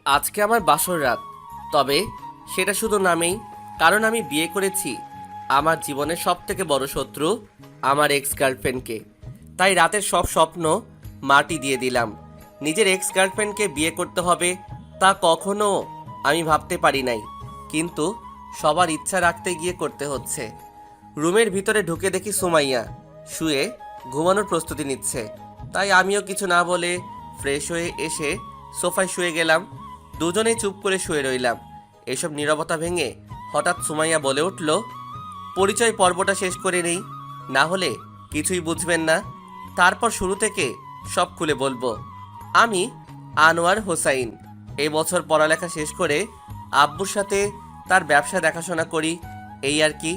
আজকে আমার বাসর রাত, তবে সেটা শুধু নামেই। কারণ আমি বিয়ে করেছি আমার জীবনের সবথেকে বড় শত্রু, আমার এক্স গার্লফ্রেন্ডকে। তাই রাতের সব স্বপ্ন মাটি দিয়ে দিলাম। নিজের এক্স গার্লফ্রেন্ডকে বিয়ে করতে হবে তা কখনো আমি ভাবতে পারি নাই, কিন্তু সবার ইচ্ছা রাখতে গিয়ে করতে হচ্ছে। রুমের ভিতরে ঢুকে দেখি সুমাইয়া শুয়ে ঘুমানোর প্রস্তুতি নিচ্ছে। তাই আমিও কিছু না বলে ফ্রেশ হয়ে এসে সোফায় শুয়ে গেলাম। দুজনেই চুপ করে শুয়ে রইলাম। এসব নীরবতা ভেঙে হঠাৎ সুমাইয়া বলে উঠল, পরিচয় পর্বটা শেষ করে নেই, না হলে কিছুই বুঝবেন না। তারপর শুরু থেকে সব খুলে বলবো। আমি আনোয়ার হোসাইন, এই বছর পড়ালেখা শেষ করে আব্বুর সাথে তার ব্যবসা দেখাশোনা করি, এই আর কি।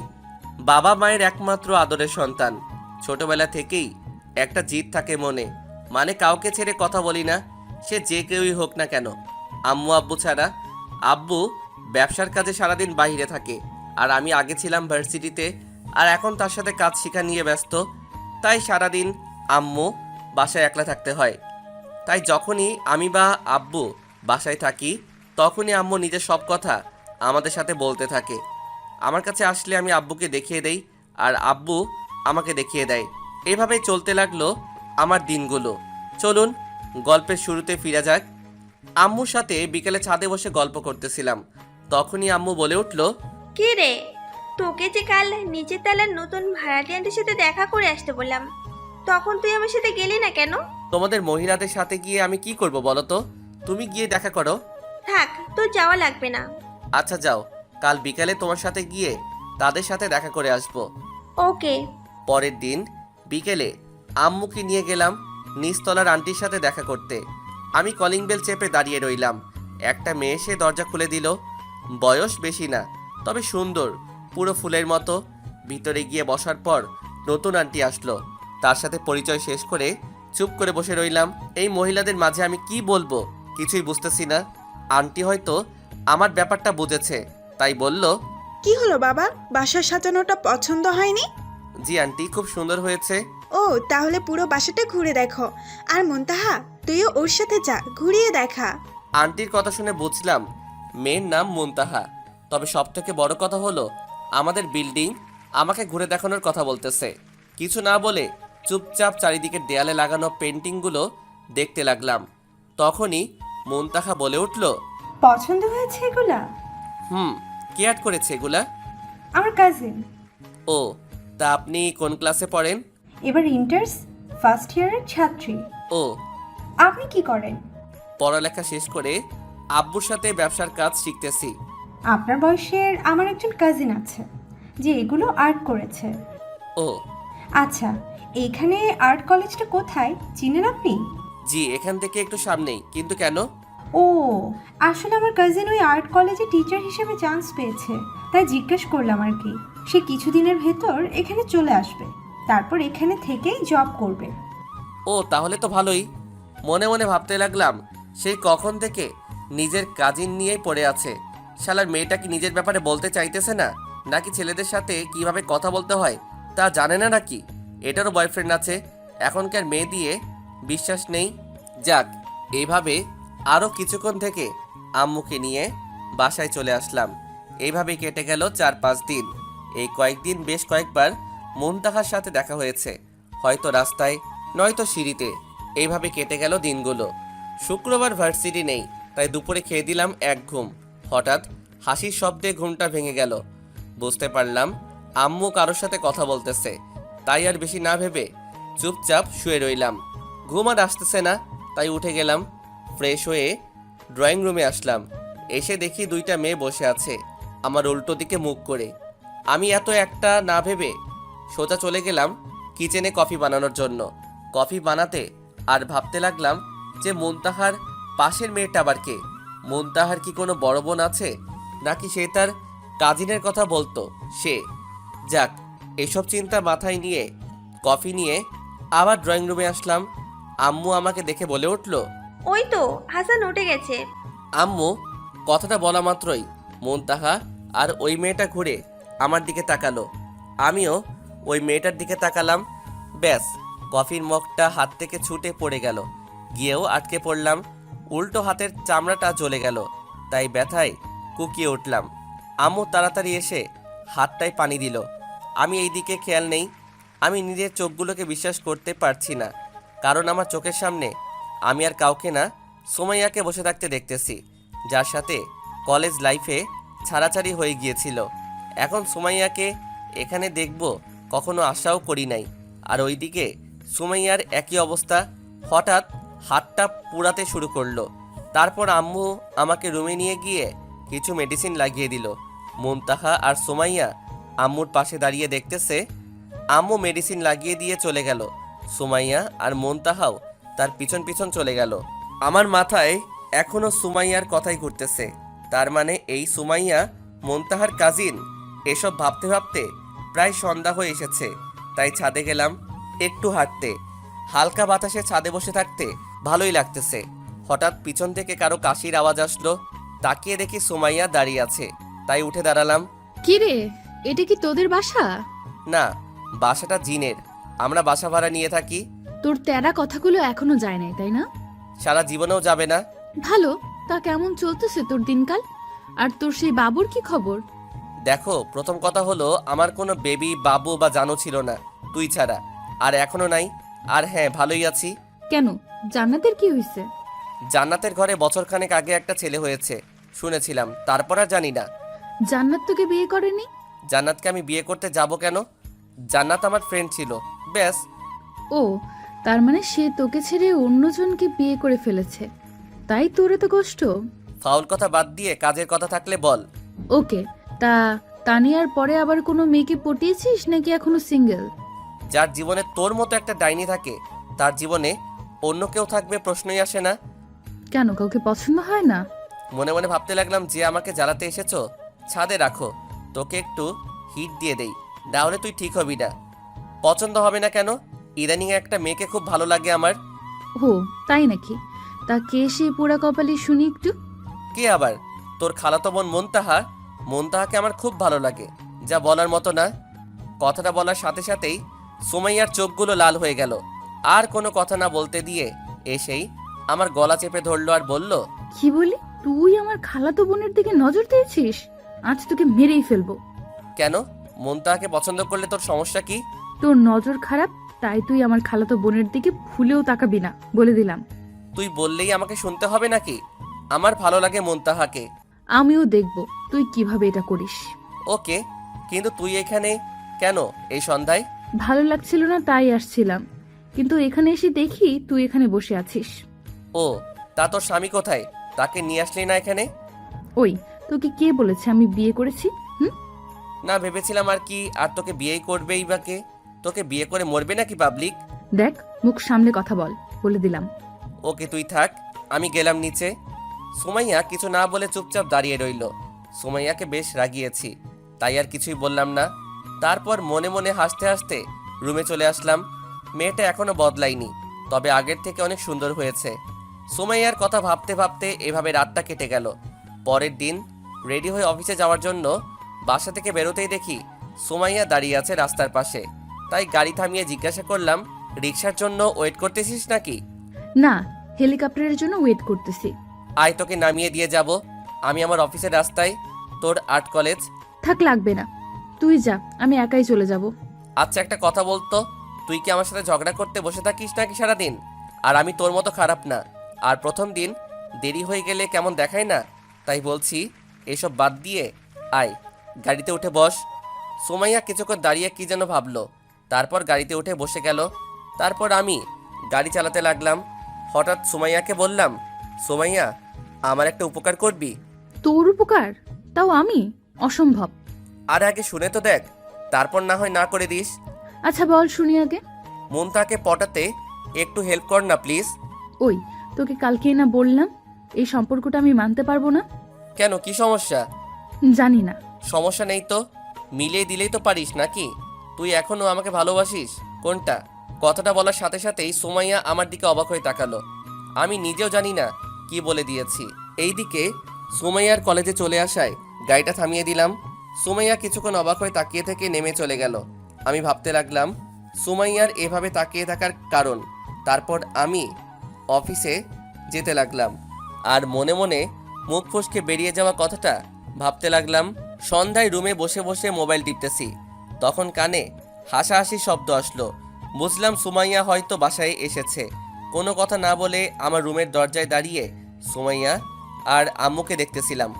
বাবা মায়ের একমাত্র আদরের সন্তান। ছোটবেলা থেকেই একটা জিদ থাকে মনে, মানে কাউকে ছেড়ে কথা বলি না, সে যে কেউই হোক না কেন। আম্মু আব্বু ছাড়া। আব্বু ব্যবসার কাজে সারাদিন বাইরে থাকে, আর আমি আগে ছিলাম ভার্সিটিতে, আর এখন তার সাথে কাজ শেখা নিয়ে ব্যস্ত। তাই সারাদিন আম্মু বাসায় একলা থাকতে হয়। তাই যখনই আমি বা আব্বু বাসায় থাকি, তখনই আম্মু নিজের সব কথা আমাদের সাথে বলতে থাকে। আমার কাছে আসলে আমি আব্বুকে দেখিয়ে দেই, আর আব্বু আমাকে দেখিয়ে দেয়। এভাবেই চলতে লাগলো আমার দিনগুলো। চলুন গল্পের শুরুতে ফিরে যাক। আম্মুর সাথে বিকেলে ছাদে বসে গল্প করতেছিলাম। তখনই আম্মু বলে উঠল, কি রে, তোকে যে কাল নিচের তলার নতুন ভাড়াটিয়াদের সাথে দেখা করে আসতে বললাম, তখন তুই আমার সাথে গেলি না কেন? তোমাদের মহিলাদের সাথে গিয়ে আমি কি করব বলো তো? তুমি গিয়ে দেখা করো। থাক, তোর যাওয়া লাগবে না। আচ্ছা যাও, কাল বিকালে তোমার সাথে গিয়ে তাদের সাথে দেখা করে আসবো। ওকে। পরের দিন বিকেলে আম্মুকে নিয়ে গেলাম নিচতলার আন্টির সাথে দেখা করতে। আমি কলিং বেল চেপে দাঁড়িয়ে রইলাম। একটা মেয়ে এসে দরজা খুলে দিল। বয়স বেশি না, তবে সুন্দর, পুরো ফুলের মতো। ভিতরে গিয়ে বসার পর নতুন আন্টি আসলো। তার সাথে পরিচয় শেষ করে চুপ করে বসে রইলাম। এই মহিলাদের মাঝে আমি কি বলবো কিছুই বুঝতেছি না। আন্টি হয়তো আমার ব্যাপারটা বুঝেছে, তাই বলল, কি হলো বাবা, বাসা সাজানোটা পছন্দ হয়নি? জি আন্টি, খুব সুন্দর হয়েছে। ও, তাহলে পুরো বাসাটা ঘুরে দেখো। আর মুনতাহা, তুইও ওর সাথে যা, ঘুরিয়ে দেখা। আন্টির কথা শুনে বুঝলাম মেয়ের নাম মুনতাহা। তবে সবথেকে বড় কথা হলো আমাদের বিল্ডিং আমাকে ঘুরে দেখানোর কথা বলতেছে। কিছু না বলে চুপচাপ চারিদিকে দেয়ালে লাগানো পেন্টিংগুলো দেখতে লাগলাম। তখনই মুনতাহা বলে উঠল, পছন্দ হয়েছে এগুলা? হুম, কে অ্যাড করেছে এগুলা? আমার কাজিন। ও, তা আপনি কোন ক্লাসে পড়েন? এবার ইন্টার্স ফার্স্ট ইয়ারের ছাত্রী। ও, আপনি কি করেন? পড়ালেখা শেষ করে আব্বুর সাথে ব্যবসার কাজ শিখতেছি। আপনার বয়সের আমার একজন কাজিন আছে যে এগুলো আর্ট করেছে। ও আচ্ছা, এইখানে আর্ট কলেজটা কোথায় চিনেন আপনি? জি, এখান থেকে একটু সামনেই। কিন্তু কেন? ও, আসলে আমার কাজিন ওই আর্ট কলেজে টিচার হিসেবে চান্স পেয়েছে, তাই জিজ্ঞেস করলাম আর কি। সে কিছুদিনের ভেতর এখানে চলে আসবে, তারপর এখানে থেকেই জব করবে। ও, তাহলে তো ভালোই। মনে মনে ভাবতে লাগলাম সেই কখন থেকে নিজের কাজিন নিয়েই পড়ে আছে। শালার মেয়েটা কি নিজের ব্যাপারে বলতে চাইতেছে না, নাকি ছেলেদের সাথে কিভাবে কথা বলতে হয় তা জানে না নাকি? এটারও বয়ফ্রেন্ড আছে। এখনকার মেয়ে দিয়ে বিশ্বাস নেই। যাক, এইভাবে আরও কিছুক্ষণ থেকে আম্মুকে নিয়ে বাসায় চলে আসলাম। এইভাবেই কেটে গেল 4-5 দিন। এই কয়েকদিন বেশ কয়েকবার মুনতাহার সাথে দেখা হয়েছে, হয়তো রাস্তায়, নয়তো সিঁড়িতে। এইভাবে কেটে গেল দিনগুলো। শুক্রবার ভার্সিটি নেই, তাই দুপুরে খেয়ে দিলাম এক ঘুম। হঠাৎ হাসির শব্দে ঘুমটা ভেঙে গেল। বুঝতে পারলাম আম্মু কারোর সাথে কথা বলতেছে। তাই আর বেশি না ভেবে চুপচাপ শুয়ে রইলাম। ঘুম আর আসতেছে না, তাই উঠে গেলাম। ফ্রেশ হয়ে ড্রয়িং রুমে আসলাম। এসে দেখি দুইটা মেয়ে বসে আছে আমার উল্টো দিকে মুখ করে। আমি এত একটা না ভেবে সোজা চলে গেলাম কিচেনে কফি বানানোর জন্য। কফি বানাতে আর ভাবতে লাগলাম যে মুনতাহার পাশের মেয়েটা আবার কে? মুনতাহার কি কোনো বড় বোন আছে, নাকি সে তার কাজিনের কথা বলতো সে? যাক, এসব চিন্তা মাথায় নিয়ে কফি নিয়ে আবার ড্রয়িং রুমে আসলাম। আম্মু আমাকে দেখে বলে উঠল, ওই তো হাসান উঠে গেছে। আম্মু কথাটা বলা মাত্রই মুনতাহা আর ওই মেয়েটা ঘুরে আমার দিকে তাকালো। আমিও ওই মেয়েটার দিকে তাকালাম। ব্যাস, কফির মগটা হাত থেকে ছুটে পড়ে গেল। গিয়েও আটকে পড়লাম। উল্টো হাতের চামড়াটা জ্বলে গেল, তাই ব্যথায় কুকিয়ে উঠলাম। আম্মু তাড়াতাড়ি এসে হাতটায় পানি দিল। আমি এই দিকে খেয়াল নেই। আমি নিজের চোখগুলোকে বিশ্বাস করতে পারছি না, কারণ আমার চোখের সামনে আমি আর কাউকে না, সুমাইয়াকে বসে থাকতে দেখতেছি, যার সাথে কলেজ লাইফে ছাড়াছাড়ি হয়ে গিয়েছিল। এখন সুমাইয়াকে এখানে দেখব কখনো আশাও করি নাই। আর ওইদিকে সুমাইয়ার একই অবস্থা, হঠাৎ হাতটা পুড়াতে শুরু করলো। তারপর আম্মু আমাকে রুমে নিয়ে গিয়ে কিছু মেডিসিন লাগিয়ে দিল। মুনতাহা আর সুমাইয়া আম্মুর পাশে দাঁড়িয়ে দেখতেছে। আম্মু মেডিসিন লাগিয়ে দিয়ে চলে গেল। সুমাইয়া আর মুনতাহাও তার পিছন পিছন চলে গেল। আমার মাথায় এখনো সুমাইয়ার কথাই ঘুরতেছে। তার মানে এই সুমাইয়া মুনতাহার কাজিন। এসব ভাবতে ভাবতে প্রায় সন্ধ্যা হয়ে এসেছে, তাই ছাদে গেলাম একটু হাঁটতে। হালকা বাতাসে ছাদে বসে থাকতে ভালোই লাগতেছে। হঠাৎ পিছন থেকে কারো কাশির আওয়াজ আসলো। তাকিয়ে দেখি সুমাইয়া দাঁড়িয়ে আছে, তাই উঠে দাঁড়ালাম। কি রে, এটা কি তোদের বাসা? না, বাসাটা জিনের। আমরা বাসা ভাড়া নিয়ে থাকি। তোর তেরা কথাগুলো এখনো যায় নাই, তাই না? সারা জীবনেও যাবে না। ভালো। তা কেমন চলতেছে তোর দিনকাল? আর তোর সেই বাবুর কি খবর? দেখো, প্রথম কথা হলো আমার কোনো বেবি, বাবু বা জানো ছিল না তুই ছাড়া, আর এখনো নাই। আর হ্যাঁ, ভালোই আছি। কেন, জান্নাতের কি হয়েছে? জান্নাতের ঘরে বছরখানেক আগে একটা ছেলে হয়েছে শুনেছিলাম, তারপর আর জানি না। জান্নাত তোকে বিয়ে করেনি? জান্নাতকে আমি বিয়ে করতে যাব কেন? জান্নাত আমার ফ্রেন্ড ছিল, ব্যাস। ও, তার মানে সে তোকে ছেড়ে অন্যজনকে বিয়ে করে ফেলেছে, তাই তোর এত কষ্ট? ফাউল কথা বাদ দিয়ে কাজের কথা থাকলে বল। ওকে, তা তানিয়ার পরে আবার কোনো মেয়েকে পটিয়েছিস নাকি এখনো সিঙ্গেল? যার জীবনে তোর মতো একটা ডাইনি থাকে, তার জীবনে অন্য কেউ থাকবে প্রশ্নই আসে না। কেন, কাউকে পছন্দ হয় না? মনে মনে ভাবতে লাগলাম, যে আমাকে জ্বালাতে এসেছো ছাদে রাখো, তোকে একটু হিট দিয়ে দেই, নাহলে তুই ঠিক হবি না। পছন্দ হবে না কেন? ইদানিং একটা মেয়েকে খুব ভালো লাগে আমার। ও, তাই নাকি? তা কে সে পোড়া কপালি শুনি একটু। কে আবার? তোর খালাতো বোন মুনতাহা। মুনতাহাকে আমার খুব ভালো লাগে, যা বলার মতো না। কথাটা বলার সাথে সাথেই সুমাইয়ার চোখগুলো লাল হয়ে গেল। আর কোনো কথা না বলতে দিয়ে এসেই আমার গলা চেপে ধরলো আর বলল, কি বলি? তুই আমার খালাতো বোনের দিকে নজর দিয়েছিস? আজ তোকে মেরেই ফেলবো। কেন? মুনতাহাকে পছন্দ করলে তোর সমস্যা কি? তোর নজর খারাপ, তাই তুই আমার খালাতো বোনের দিকে ভুলেও তাকাবি না, বলে দিলাম। তুই বললেই আমাকে শুনতে হবে নাকি? আমার ভালো লাগে মুনতাহাকে। আমিও দেখব তুই কিভাবে এটা করিস। ওকে, কিন্তু তুই এখানে কেন এই সন্ধ্যায়? ভালো লাগছিল না তাই আসছিলাম, কিন্তু এখানে এসে দেখি তুই এখানে বসে আছিস। ও, তা তোর স্বামী কোথায়? তাকে নিয়ে আসলি না এখানে? ওই, তোকে কে বলেছে আমি বিয়ে করেছি? না, ভেবেছিলাম আর কি, আর তোকে বিয়েই করবেই বা কে? তোকে বিয়ে করে মরবে নাকি পাবলিক? দেখ, মুখ সামলে কথা বল, বলে দিলাম। ওকে, তুই থাক, আমি গেলাম নিচে। সুমাইয়া কিছু না বলে চুপচাপ দাঁড়িয়ে রইল। সুমাইয়াকে বেশ রাগিয়েছি, তাই আর কিছুই বললাম না। তারপর মনে মনে হাসতে হাসতে রুমে চলে আসলাম। মেয়েটা এখনো বদলায়নি, তবে আগের থেকে অনেক সুন্দর হয়েছে। সুমাইয়ার কথা ভাবতে ভাবতে এভাবে রাতটা কেটে গেল। পরের দিন রেডি হয়ে অফিসে যাওয়ার জন্য বাসা থেকে বেরোতেই দেখি সুমাইয়া দাঁড়িয়ে আছে রাস্তার পাশে। তাই গাড়ি থামিয়ে জিজ্ঞাসা করলাম, রিক্সার জন্য ওয়েট করতেছিস নাকি? না, হেলিকপ্টারের জন্য ওয়েট করতেছি। আয়, তোকে নামিয়ে দিয়ে যাব। আমি আমার অফিসের রাস্তায়, তোর আর্ট কলেজ। থাক, লাগবে না, তুই যা, আমি একাই চলে যাব। আচ্ছা, একটা কথা বলতো, তুই কি আমার সাথে ঝগড়া করতে বসে থাকিস নাকি সারাদিন? আর আমি তোর মতো খারাপ না। আর প্রথম দিন দেরি হয়ে গেলে কেমন দেখায় না? তাই বলছি, এসব বাদ দিয়ে আয়, গাড়িতে উঠে বস। সুমাইয়া কিছুক্ষণ দাঁড়িয়ে কি যেন ভাবলো, তারপর গাড়িতে উঠে বসে গেল। তারপর আমি গাড়ি চালাতে লাগলাম। হঠাৎ সুমাইয়াকে বললাম, সুমাইয়া, আমার একটা উপকার করবি? তোর উপকার? তাও আমি? অসম্ভব। আর আগে শুনে তো দেখ, তারপর না হয় না করে দিস। আচ্ছা বল, শুনি আগে। মুনতাহাকে পটাতে একটু হেল্প কর না প্লিজ। ওই, তোকে কালকেই না বললাম এই সম্পর্কটা আমি মানতে পারবো না। কেন, কি সমস্যা? জানি না। সমস্যা নেই তো, মিলিয়ে দিলেই তো পারিস নাকি? তুই এখনো আমাকে ভালোবাসিস কোনটা? কথাটা বলার সাথে সাথেই সুমাইয়া আমার দিকে অবাক হয়ে তাকালো। আমি নিজেও জানি না কি বলে দিয়েছি। এইদিকে সুমাইয়ার কলেজে চলে আসায় গাড়িটা থামিয়ে দিলাম। সুমাইয়া কিছুক্ষণ অবাক হয়ে তাকিয়ে থেকে নেমে চলে গেল। আমি ভাবতে লাগলাম সুমাইয়ার এভাবে তাকিয়ে থাকার কারণ। তারপর আমি অফিসে যেতে লাগলাম। আর মনে মনে মুখ ফসকে বেরিয়ে যাওয়া কথাটা ভাবতে লাগলাম। সন্ধ্যায় রুমে বসে বসে মোবাইল টিপতেছি, তখন কানে হাসাহাসি শব্দ আসলো। বুঝলাম সুমাইয়া হয়তো বাসায় এসেছে। কোনো কথা না বলে আমার রুমের দরজায় দাঁড়িয়ে সুমাইয়া আর আম্মুকে দেখতেছিলাম।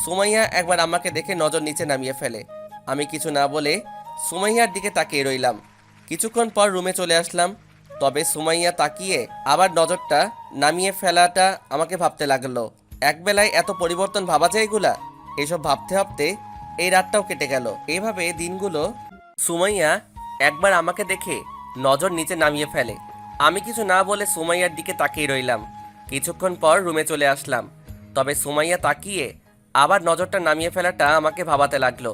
সুমাইয়া একবার আমাকে দেখে নজর নিচে নামিয়ে ফেলে। আমি কিছু না বলে সুমাইয়ার দিকে তাকিয়ে রইলাম। কিছুক্ষণ পর রুমে চলে আসলাম, তবে সুমাইয়া তাকিয়ে আবার নজরটা নামিয়ে ফেলাটা আমাকে ভাবতে লাগলো, একবেলায় এত পরিবর্তন ভাবা যায় এগুলা? এসব ভাবতে ভাবতে এই রাতটাও কেটে গেল। এইভাবে দিনগুলো। সুমাইয়া একবার আমাকে দেখে নজর নিচে নামিয়ে ফেলে। আমি কিছু না বলে সুমাইয়ার দিকে তাকিয়ে রইলাম। কিছুক্ষণ পর রুমে চলে আসলাম, তবে সুমাইয়া তাকিয়ে আবার নজরটা নামিয়ে ফেলাটা আমাকে ভাবাতে লাগলো,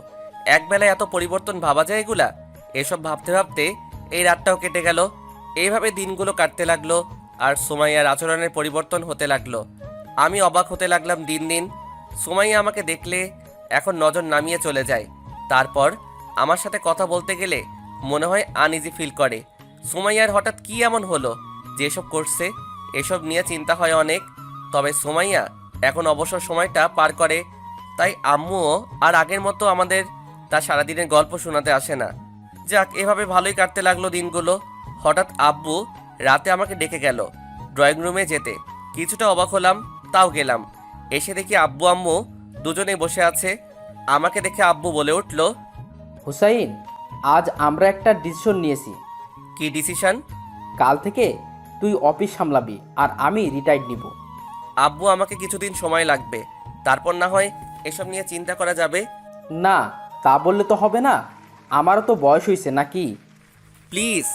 একবেলায় এত পরিবর্তন ভাবা যায় এগুলা? এসব ভাবতে ভাবতে এই রাতটাও কেটে গেল। এইভাবে দিনগুলো কাটতে লাগলো আর সুমাইয়ার আচরণের পরিবর্তন হতে লাগলো। আমি অবাক হতে লাগলাম দিন দিন। সুমাইয়া আমাকে দেখলে এখন নজর নামিয়ে চলে যায়। তারপর আমার সাথে কথা বলতে গেলে মনে হয় আনইজি ফিল করে। সুমাইয়ার হঠাৎ কি এমন হলো যে এসব করছে? এসব নিয়ে চিন্তা হয় অনেক। তবে সুমাইয়া এখন অবসর সময়টা পার করে, তাই আম্মুও আর আগের মতো আমাদের তার সারাদিনের গল্প শোনাতে আসে না। যাক, এভাবে ভালোই কাটতে লাগলো দিনগুলো। হঠাৎ আব্বু রাতে আমাকে ডেকে গেল ড্রয়িং রুমে যেতে। কিছুটা অবাক হলাম, তাও গেলাম। এসে দেখি আব্বু আম্মু দুজনেই বসে আছে। আমাকে দেখে আব্বু বলে উঠল, হুসাইন, আজ আমরা একটা ডিসিশন নিয়েছি। কি ডিসিশন? কাল থেকে তুই অফিস সামলাবি আর আমি রিটায়ার্ড নিব। আব্বু, আমাকে কিছুদিন সময় লাগবে, তারপর না হয় এসব নিয়ে চিন্তা করা যাবে। না, তা বললে তো হবে না, আমারও তো বয়স হয়েছে নাকি। প্লিজ।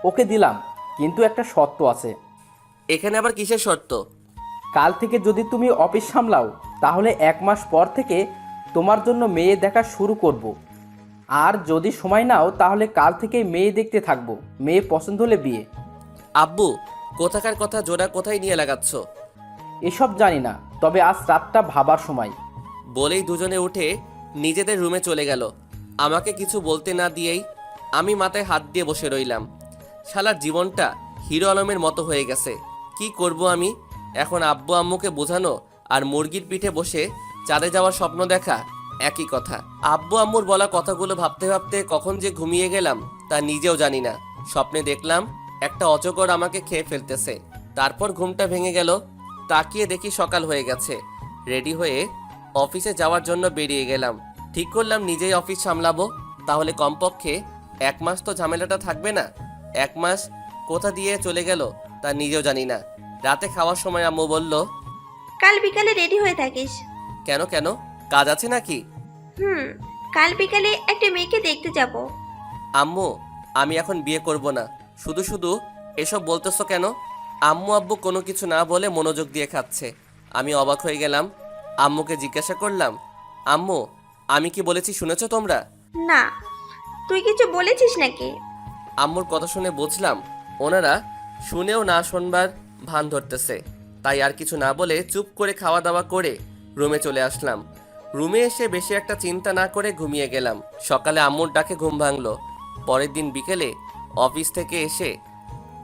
ওকে দিলাম, কিন্তু একটা শর্ত আছে। এখানে আবার কিসের শর্ত? কাল থেকে যদি তুমি অফিস সামলাও তাহলে 1 মাস পর থেকে তোমার জন্য মেয়ে দেখা শুরু করব। আর যদি সময় নাও তাহলে কাল থেকে মেয়ে দেখতে থাকবো, মেয়ে পছন্দ হলে বিয়ে। আব্বু, কোথাকার কথা জোড়া কোথায় নিয়ে লাগাচ্ছ? এসব জানি না, তবে আজ রাতটা ভাবার সময়। বলেই দুজনে উঠে নিজেদের রুমে চলে গেল। আমাকে কিছু বলতে না দিয়েই আমি মাথায় হাত দিয়ে বসে রইলাম। শালার জীবনটা হিরো আলমের মতো হয়ে গেছে। কি করব আমি এখন? আব্বু আম্মুকে বোঝানো আর মুরগির পিঠে বসে চাঁদে যাওয়ার স্বপ্ন দেখা একই কথা। আব্বু আম্মুর বলা কথাগুলো ভাবতে ভাবতে কখন যে ঘুমিয়ে গেলাম তা নিজেও জানি না। স্বপ্নে দেখলাম একটা অজগর আমাকে খেয়ে ফেলতেছে। তারপর ঘুমটা ভেঙে গেল। তাকিয়ে দেখি সকাল হয়ে গেছে। রেডি হয়ে অফিসে যাওয়ার জন্য বেরিয়ে গেলাম। ঠিক করলাম নিজেই অফিস সামলাবো, তাহলে কমপক্ষে 1 মাস তো ঝামেলাটা থাকবে না। 1 মাস কোথা দিয়ে চলে গেল তা নিজেও জানি না। রাতে খাওয়ার সময় আম্মু বলল, কাল বিকালে রেডি হয়ে থাকিস। কেন কেন, কাজ আছে নাকি? কাল বিকালে একটা মেয়েকে দেখতে যাব। আম্মু, আমি এখন বিয়ে করব না। শুধু শুধু এসব বলতেছো কেন? আম্মু আব্বু কোনো কিছু না বলে মনোযোগ দিয়ে খাচ্ছে। আমি অবাক হয়ে গেলাম। আম্মুকে জিজ্ঞাসা করলাম, আম্মু, আমি কি বলেছি শুনেছো তোমরা? না, তুই কিছু বলেছিস নাকি? আম্মুর কথা শুনে বুঝলাম ওনারা শুনেও না শোনবার ভান ধরতেছে। তাই আর কিছু না বলে চুপ করে খাওয়া দাওয়া করে রুমে চলে আসলাম। রুমে এসে বেশি একটা চিন্তা না করে ঘুমিয়ে গেলাম। সকালে আম্মুর ডাকে ঘুম ভাঙলো। পরের দিন বিকেলে অফিস থেকে এসে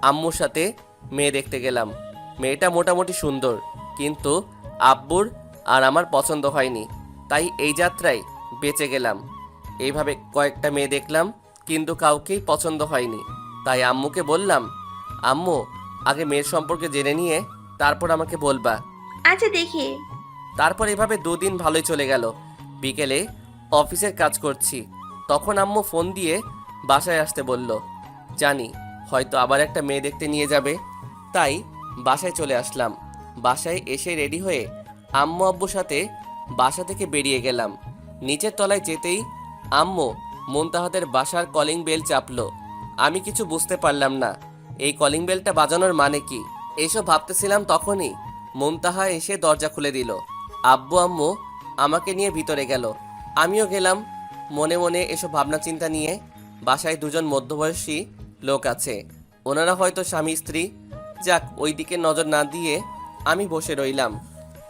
আম্মুর সাথে মেয়ে দেখতে গেলাম। মেয়েটা মোটামুটি সুন্দর, কিন্তু আব্বুর আর আমার পছন্দ হয়নি। তাই এই যাত্রায় বেঁচে গেলাম। এইভাবে কয়েকটা মেয়ে দেখলাম, কিন্তু কাউকেই পছন্দ হয়নি। তাই আম্মুকে বললাম, আম্মু, আগে মেয়ের সম্পর্কে জেনে নিয়ে তারপর আমাকে বলবা। আচ্ছা, দেখি। তারপর এভাবে 2 দিন ভালোই চলে গেল। বিকেলে অফিসের কাজ করছি, তখন আম্মু ফোন দিয়ে বাসায় আসতে বলল। জানি হয়তো আবার একটা মেয়ে দেখতে নিয়ে যাবে, তাই বাসায় চলে আসলাম। বাসায় এসে রেডি হয়ে আম্মু আব্বুর সাথে বাসা থেকে বেরিয়ে গেলাম। নিচের তলায় যেতেই আম্মু মুনতাহাদের বাসার কলিং বেল চাপলো। আমি কিছু বুঝতে পারলাম না এই কলিং বেলটা বাজানোর মানে কি। এইসব ভাবতেছিলাম তখনই মুনতাহা এসে দরজা খুলে দিল। আব্বু আম্মু আমাকে নিয়ে ভিতরে গেল, আমিও গেলাম। মনে মনে এসব ভাবনা চিন্তা নিয়ে বাসায় 2জন মধ্যবয়সী লোক আছে, ওনারা হয়তো স্বামী স্ত্রী। যাক, ওই দিকে নজর না দিয়ে আমি বসে রইলাম।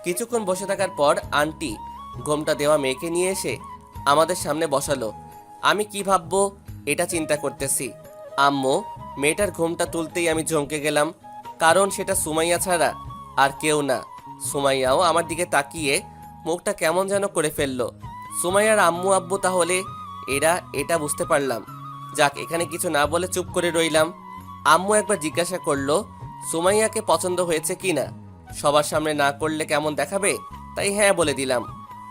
কিছুক্ষণ বসে থাকার পর আন্টি ঘোমটা দেওয়া মেয়েকে নিয়ে এসে আমাদের সামনে বসালো। আমি কি ভাববো এটা চিন্তা করতেছি। আম্মু মেয়েটার ঘোমটা তুলতেই আমি চমকে গেলাম, কারণ সেটা সুমাইয়া ছাড়া আর কেউ না। সুমাইয়াও আমার দিকে তাকিয়ে মুখটা কেমন যেন করে ফেললো। সুমাইয়ার আম্মু আব্বু তাহলে এরা, এটা বুঝতে পারলাম। যাক, এখানে কিছু না বলে চুপ করে রইলাম। আম্মু একবার জিজ্ঞাসা করলো সুমাইয়াকে পছন্দ হয়েছে কি না। সবার সামনে না করলে কেমন দেখাবে, তাই হ্যাঁ বলে দিলাম।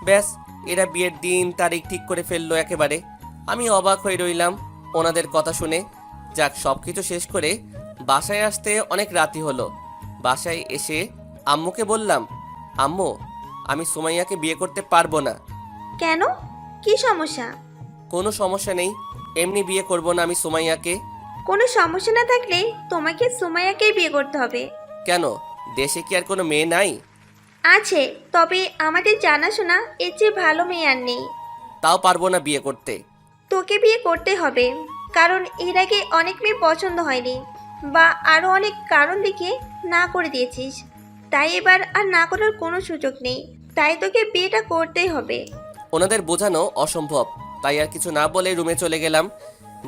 ব্যাস, এরা বিয়ের দিন তারিখ ঠিক করে ফেললো একেবারে। আমি অবাক হয়ে রইলাম ওনাদের কথা শুনে। যাক, সব কিছু শেষ করে বাসায় আসতে অনেক রাতি হলো। বাসায় এসে আম্মুকে বললাম, আম্মু, আমি সুমাইয়াকে বিয়ে করতে পারবো না। কেন? কি সমস্যা? কোনো সমস্যা নেই, এমনি বিয়ে করব না আমি সুমাইয়াকে। কোনো সমস্যা না থাকলে তোমাকে সুমাইয়াকেই বিয়ে করতে হবে। কেন, দেশে কি আর কোনো মেয়ে নাই? আছে, তবে আমাদের জানাশোনা এর চেয়ে ভালো মেয়ে আর নেই। তাও পারবো না বিয়ে করতে। তোকে বিয়ে করতে হবে, কারণ এর আগে অনেক মেয়ে পছন্দ হয়নি বা আরও অনেক কারণ দেখে না করে দিয়েছিস। তাই এবার আর না করার কোনো সুযোগ নেই, তাই তোকে বিয়েটা করতেই হবে। ওনাদের বোঝানো অসম্ভব, তাই আর কিছু না বলে রুমে চলে গেলাম।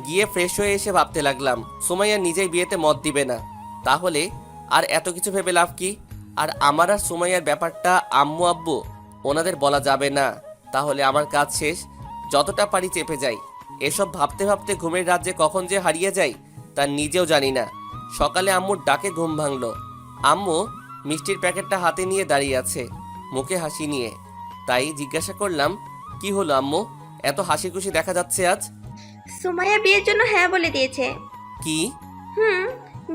গিয়ে ফ্রেশ হয়ে এসে ভাবতে লাগলাম সুমাইয়া নিজেই বিয়েতে মত দিবে না, তাহলে আর এত কিছু ভেবে লাভ কি? আর আমার আর সুমাইয়ার ব্যাপারটা আম্মু আব্বু ওনাদের বলা যাবে না, তাহলে আমার কাজ শেষ। যতটা পারি চেপে যাই। এসব ভাবতে ভাবতে ঘুমের রাজ্যে কখন যে হারিয়ে যাই তা নিজেও জানি না। সকালে আম্মুর ডাকে ঘুম ভাঙলো। আম্মু মিষ্টির প্যাকেটটা হাতে নিয়ে দাঁড়িয়ে আছে, মুখে হাসি নিয়ে। তাই জিজ্ঞাসা করলাম, কি হলো আম্মু, এত হাসি খুশি দেখা যাচ্ছে আজ? সুমাইয়া বিয়ের জন্য হ্যাঁ বলে দিয়েছে। কি?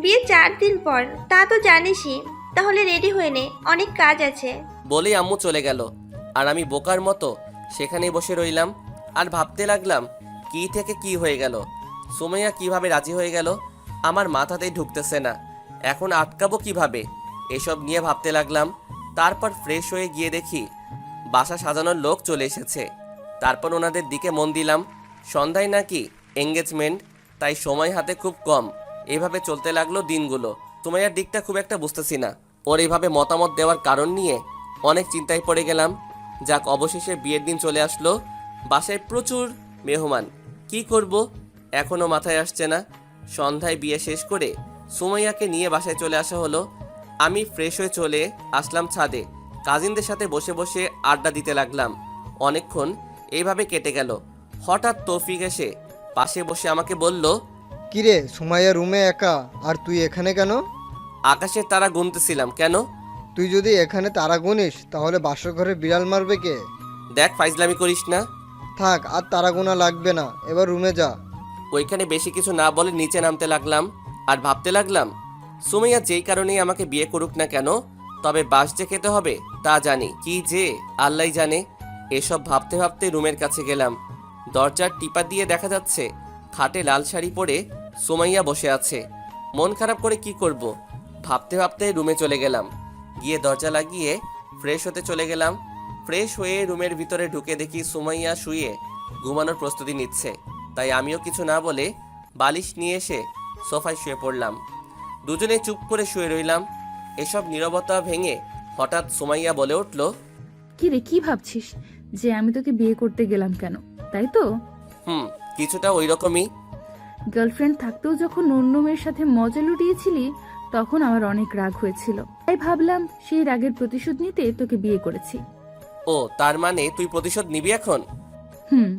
বিয়ে 4 দিন পর, তা তো জানিসই। তাহলে রেডি হয়ে নে, অনেক কাজ আছে। বলেই আম্মু চলে গেল। আর আমি বোকার মতো সেখানেই বসে রইলাম আর ভাবতে লাগলাম কি থেকে কি হয়ে গেল। সুমাইয়া কিভাবে রাজি হয়ে গেল আমার মাথাতেই ঢুকতেছে না। এখন আটকাবো কিভাবে, এসব নিয়ে ভাবতে লাগলাম। তারপর ফ্রেশ হয়ে গিয়ে দেখি বাসা সাজানোর লোক চলে এসেছে। তারপর ওনাদের দিকে মন দিলাম। সন্ধ্যায় নাকি এঙ্গেজমেন্ট, তাই সময় হাতে খুব কম। এভাবে চলতে লাগলো দিনগুলো। সুমাইয়ার দিকটা খুব একটা বুঝতেছি না। ওর এইভাবে মতামত দেওয়ার কারণ নিয়ে অনেক চিন্তায় পড়ে গেলাম। যাক, অবশেষে বিয়ের দিন চলে আসলো। বাসায় প্রচুর মেহমান, কি করব এখনও মাথায় আসছে না। সন্ধ্যায় বিয়ে শেষ করে সুমাইয়াকে নিয়ে বাসায় চলে আসা হলো। আমি ফ্রেশ হয়ে চলে আসলাম ছাদে। কাজিনদের সাথে বসে বসে আড্ডা দিতে লাগলাম। অনেকক্ষণ এইভাবে কেটে গেল। হঠাৎ তৌফিক এসে পাশে বসে আমাকে বলল, কিরে সুমাইয়া রুমে একা, আর তুই এখানে কেন? আকাশের তারা গুনতেছিলাম। কেন? তুই যদি এখানে তারা গুনিস তাহলে বাসর ঘরে বিড়াল মারবে কে? দেখ, ফাইজলামি করিস না। থাক, আর তারা গোনা লাগবে না, এবার রুমে যা। ওইখানে বেশি কিছু না বলে নিচে নামতে লাগলাম আর ভাবতে লাগলাম সুমাইয়া যেই কারণেই আমাকে বিয়ে করুক না কেন, তবে বাস যে খেতে হবে তা জানি, কি যে আল্লাহই জানে। এসব ভাবতে ভাবতে রুমের কাছে গেলাম। দরজার টিপা দিয়ে দেখা যাচ্ছে খাটে লাল শাড়ি পরে সুমাইয়া বসে আছে। মন খারাপ করে কি করব, ভাবতে ভাবতে রুমে চলে গেলাম। গিয়ে দরজা লাগিয়ে ফ্রেশ হতে চলে গেলাম। ফ্রেশ হয়ে রুমের ভিতরে ঢুকে দেখি সুমাইয়া শুয়ে ঘুমানোর প্রস্তুতি নিচ্ছে। তাই আমিও কিছু না বলে বালিশ নিয়ে এসে সোফায় শুয়ে পড়লাম। দুজনে চুপ করে শুয়ে রইলাম। এসব নীরবতা ভেঙে হঠাৎ সুমাইয়া বলে উঠল, কি রে, কি ভাবছিস যে আমি তোকে বিয়ে করতে গেলাম কেন, তাই তো? কিছুটা ওই রকমই। গার্লফ্রেন্ড থাকতেও যখন অন্য মেয়ের সাথে মজা লুটিয়েছিলি তখন আমার অনেক রাগ হয়েছিল, তাই ভাবলাম সেই রাগের প্রতিশোধ নিতে তোকে বিয়ে করেছি। ও, তার মানে তুই প্রতিশোধ নিবি এখন? হুম।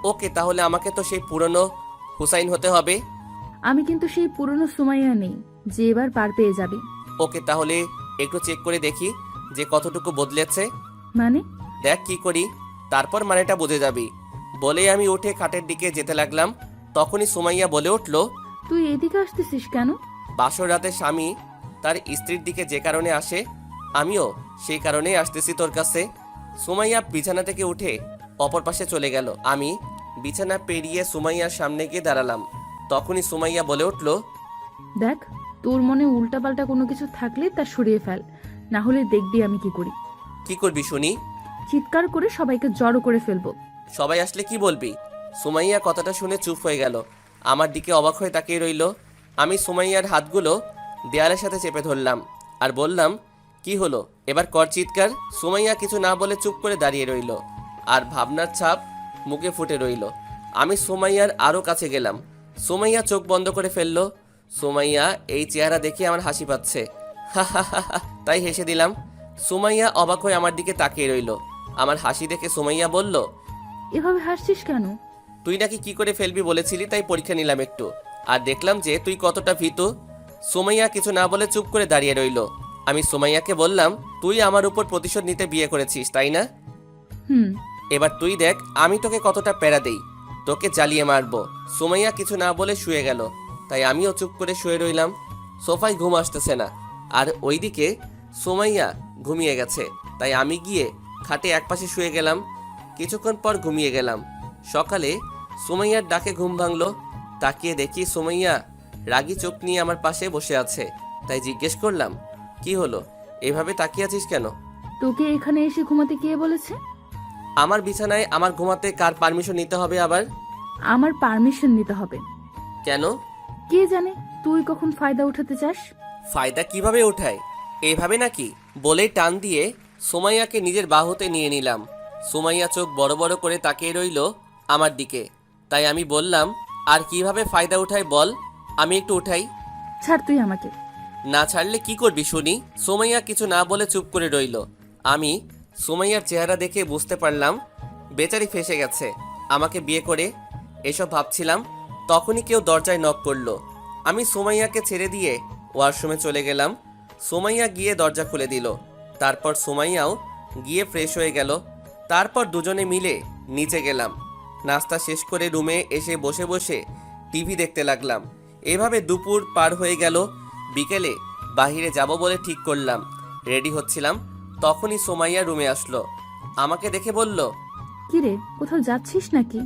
ওকে, তাহলে আমাকে তো সেই পুরনো হুসাইন হতে হবে। আমি কিন্তু সেই পুরনো সুমাইয়া নেই যে এবার পার পেয়ে যাবি। ওকে, তাহলে একটু চেক করে দেখি যে কতটুকু বদলেছে। মানে? দেখ কি করি, তারপর মানেটা বুঝে যাবি। বলেই আমি উঠে খাটের দিকে যেতে লাগলাম। তখনই সুমাইয়া বলে উঠল, তুই এদিকে আসতেছিস কেন? বাসর রাতে স্বামী তার স্ত্রীর দিকে যে কারণে আসে, আমিও সেই কারণেই আসতেছি তোর কাছে। সুমাইয়া বিছানা থেকে উঠে অপর পাশে চলে গেল। আমি বিছানা পেরিয়ে সুমাইয়ার সামনে গিয়ে দাঁড়ালাম। তখনই সুমাইয়া বলে উঠল, দেখ, তোর মনে উল্টাপাল্টা কোনো কিছু থাকলে তা সরিয়ে ফেল, না হলে দেখবি আমি কি করি। কি করবি শুনি? চিৎকার করে সবাইকে জড়ো করে ফেলবো। সবাই আসলে কি বলবি? সুমাইয়া কথাটা শুনে চুপ হয়ে গেল। আমার দিকে অবাক হয়ে তাকিয়ে রইল। আমি সুমাইয়ার হাতগুলো দেয়ালের সাথে চেপে ধরলাম আর বললাম, কি হলো, এবার কর চিৎকার। সুমাইয়া কিছু না বলে চুপ করে দাঁড়িয়ে রইল আর ভাবনার ছাপ মুখে ফুটে রইল। আমি সুমাইয়ার আরও কাছে গেলাম। সুমাইয়া চোখ বন্ধ করে ফেললো। সুমাইয়া এই চেহারা দেখে আমার হাসি পাচ্ছে, তাই হেসে দিলাম। সুমাইয়া অবাক হয়ে আমার দিকে তাকিয়ে রইল। আমার হাসি দেখে সুমাইয়া বলল, এভাবে হাসছিস কেন? তুই নাকি কি করে ফেলবি বলেছিলি, তাই পরীক্ষা নিলাম একটু, আর দেখলাম যে তুই কতটা ভীতু। সুমাইয়া কিছু না বলে চুপ করে দাঁড়িয়ে রইল। আমি সুমাইয়াকে বললাম, তুই আমার উপর প্রতিশোধ নিতে বিয়ে করেছিস তাই না? হুম। এবার তুই দেখ আমি তোকে কতটা প্যারা দেই, তোকে জ্বালিয়ে মারবো। সুমাইয়া কিছু না বলে শুয়ে গেল, তাই আমিও চুপ করে শুয়ে রইলাম। সোফায় ঘুম আসতেছে না, আর ওইদিকে সুমাইয়া ঘুমিয়ে গেছে, তাই আমি গিয়ে খাটে একপাশে শুয়ে গেলাম। কিছুক্ষণ পর ঘুমিয়ে গেলাম। সকালে সুমাইয়ার ডাকে ঘুম ভাঙলো। তাকিয়ে দেখি সুমাইয়া রাগী চোখ নিয়ে আমার পাশে বসে আছে। তাই জিজ্ঞেস করলাম, কি হলো, এভাবে তাকিয়ে আছিস কেন? তোকে এখানে এসে ঘুমাতে কে বলেছে? আমার বিছানায় আমার ঘুমাতে কার পারমিশন নিতে হবে আবার? আমার পারমিশন নিতে হবে। কেন? কে জানে তুই কখন ফায়দা উঠাতে চাস। ফায়দা কিভাবে ওঠায়, এইভাবে নাকি? বলেই টান দিয়ে সুমাইয়াকে নিজের বাহুতে নিয়ে নিলাম। সুমাইয়া চোখ বড় বড় করে তাকিয়ে রইল আমার দিকে। তাই আমি বললাম, আর কিভাবে ফায়দা উঠায় বল, আমি একটু উঠাই। ছাড় তুই আমাকে। না ছাড়লে কি করবি শুনি? সুমাইয়া কিছু না বলে চুপ করে রইল। আমি সুমাইয়ার চেহারা দেখে বুঝতে পারলাম বেচারি ফেঁসে গেছে আমাকে বিয়ে করে। এসব ভাবছিলাম, তখনই কেউ দরজায় নক করলো। আমি সুমাইয়াকে ছেড়ে দিয়ে ওয়াশরুমে চলে গেলাম। সুমাইয়া গিয়ে দরজা খুলে দিল। তারপর সুমাইয়াও গিয়ে ফ্রেশ হয়ে গেল। তারপর দুজনে মিলে নিচে গেলাম। নাস্তা শেষ করে রুমে এসে বসে বসে টিভি দেখতে লাগলাম। এভাবে দুপুর পার হয়ে গেল। বিকেলে বাহিরে যাব বলে ঠিক করলাম। রেডি হচ্ছিলাম, তখনই সুমাইয়া রুমে আসলো। আমাকে দেখে বলল, কিরে, কোথাও যাচ্ছিস নাকি?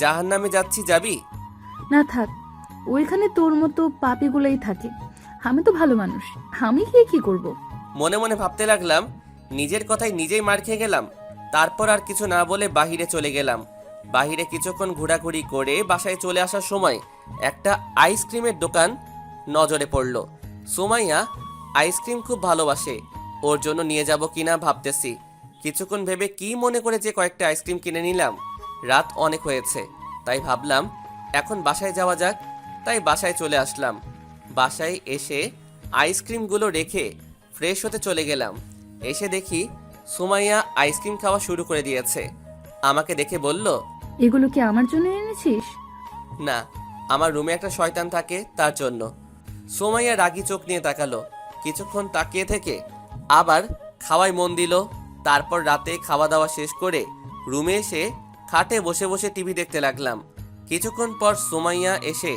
জাহান্নামে যাচ্ছি, যাবি? না থাক, ওইখানে তোর মতো পাপীগুলোই থাকে। আমি তো ভালো মানুষ, আমি গিয়ে কি করব? মনে মনে ভাবতে লাগলাম, নিজের কথায় নিজেই মার খেয়ে গেলাম। তারপর আর কিছু না বলে বাহিরে চলে গেলাম। বাহিরে কিছুক্ষণ ঘোরাঘুরি করে বাসায় চলে আসার সময় একটা আইসক্রিমের দোকান নজরে পড়ল। সুমাইয়া আইসক্রিম খুব ভালোবাসে, ওর জন্য নিয়ে যাব কিনা ভাবতেছি। কিছুক্ষণ ভেবে কি মনে করে যে কয়েকটা আইসক্রিম কিনে নিলাম। রাত অনেক হয়েছে, তাই ভাবলাম এখন বাসায় যাওয়া যাক। তাই বাসায় চলে আসলাম। বাসায় এসে আইসক্রিমগুলো রেখে ফ্রেশ হতে চলে গেলাম। এসে দেখি সুমাইয়া আইসক্রিম খাওয়া শুরু করে দিয়েছে। আমাকে দেখে বলল, এগুলো কি আমার জন্য এনেছিস? না, আমার রুমে একটা শয়তান থাকে তার জন্য। সুমাইয়া রাগী চোখ নিয়ে তাকালো। কিছুক্ষণ তাকিয়ে থেকে আবার খাওয়ায় মন দিল। তারপর রাতে খাওয়া দাওয়া শেষ করে রুমে এসে খাটে বসে বসে টিভি দেখতে লাগলাম। কিছুক্ষণ পর সুমাইয়া এসে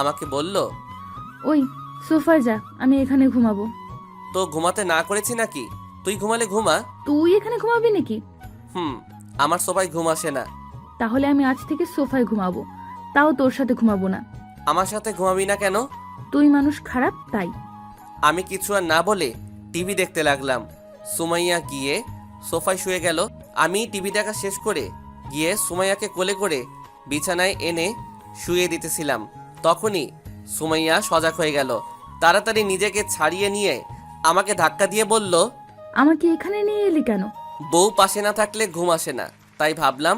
আমাকে বলল, ওই সোফায় যা, আমি এখানে ঘুমাবো। তো ঘুমাতে না করেছি নাকি? তুই ঘুমালে ঘুমা। তুই এখানে ঘুমাবি নাকি? আমার সবাই ঘুম আসে না। তাহলে আমি আজ থেকে সোফায় ঘুমাবো, তাও তোর সাথে ঘুমাবো না। আমার সাথে ঘুমাবি না কেন? তুই মানুষ খারাপ তাই। আমি কিছু আর না বলে টিভি দেখতে লাগলাম। সুমাইয়া গিয়ে সোফায় শুয়ে গেল। আমি টিভি দেখা শেষ করে গিয়ে সুমাইয়াকে কোলে করে বিছানায় এনে শুয়ে দিতেছিলাম। তখনই সুমাইয়া সজাগ হয়ে গেল। তাড়াতাড়ি নিজেকে ছাড়িয়ে নিয়ে আমাকে ধাক্কা দিয়ে বলল, আমাকে এখানে নিয়ে এলি কেন? বউ পাশে না থাকলে ঘুম আসে না, তাই ভাবলাম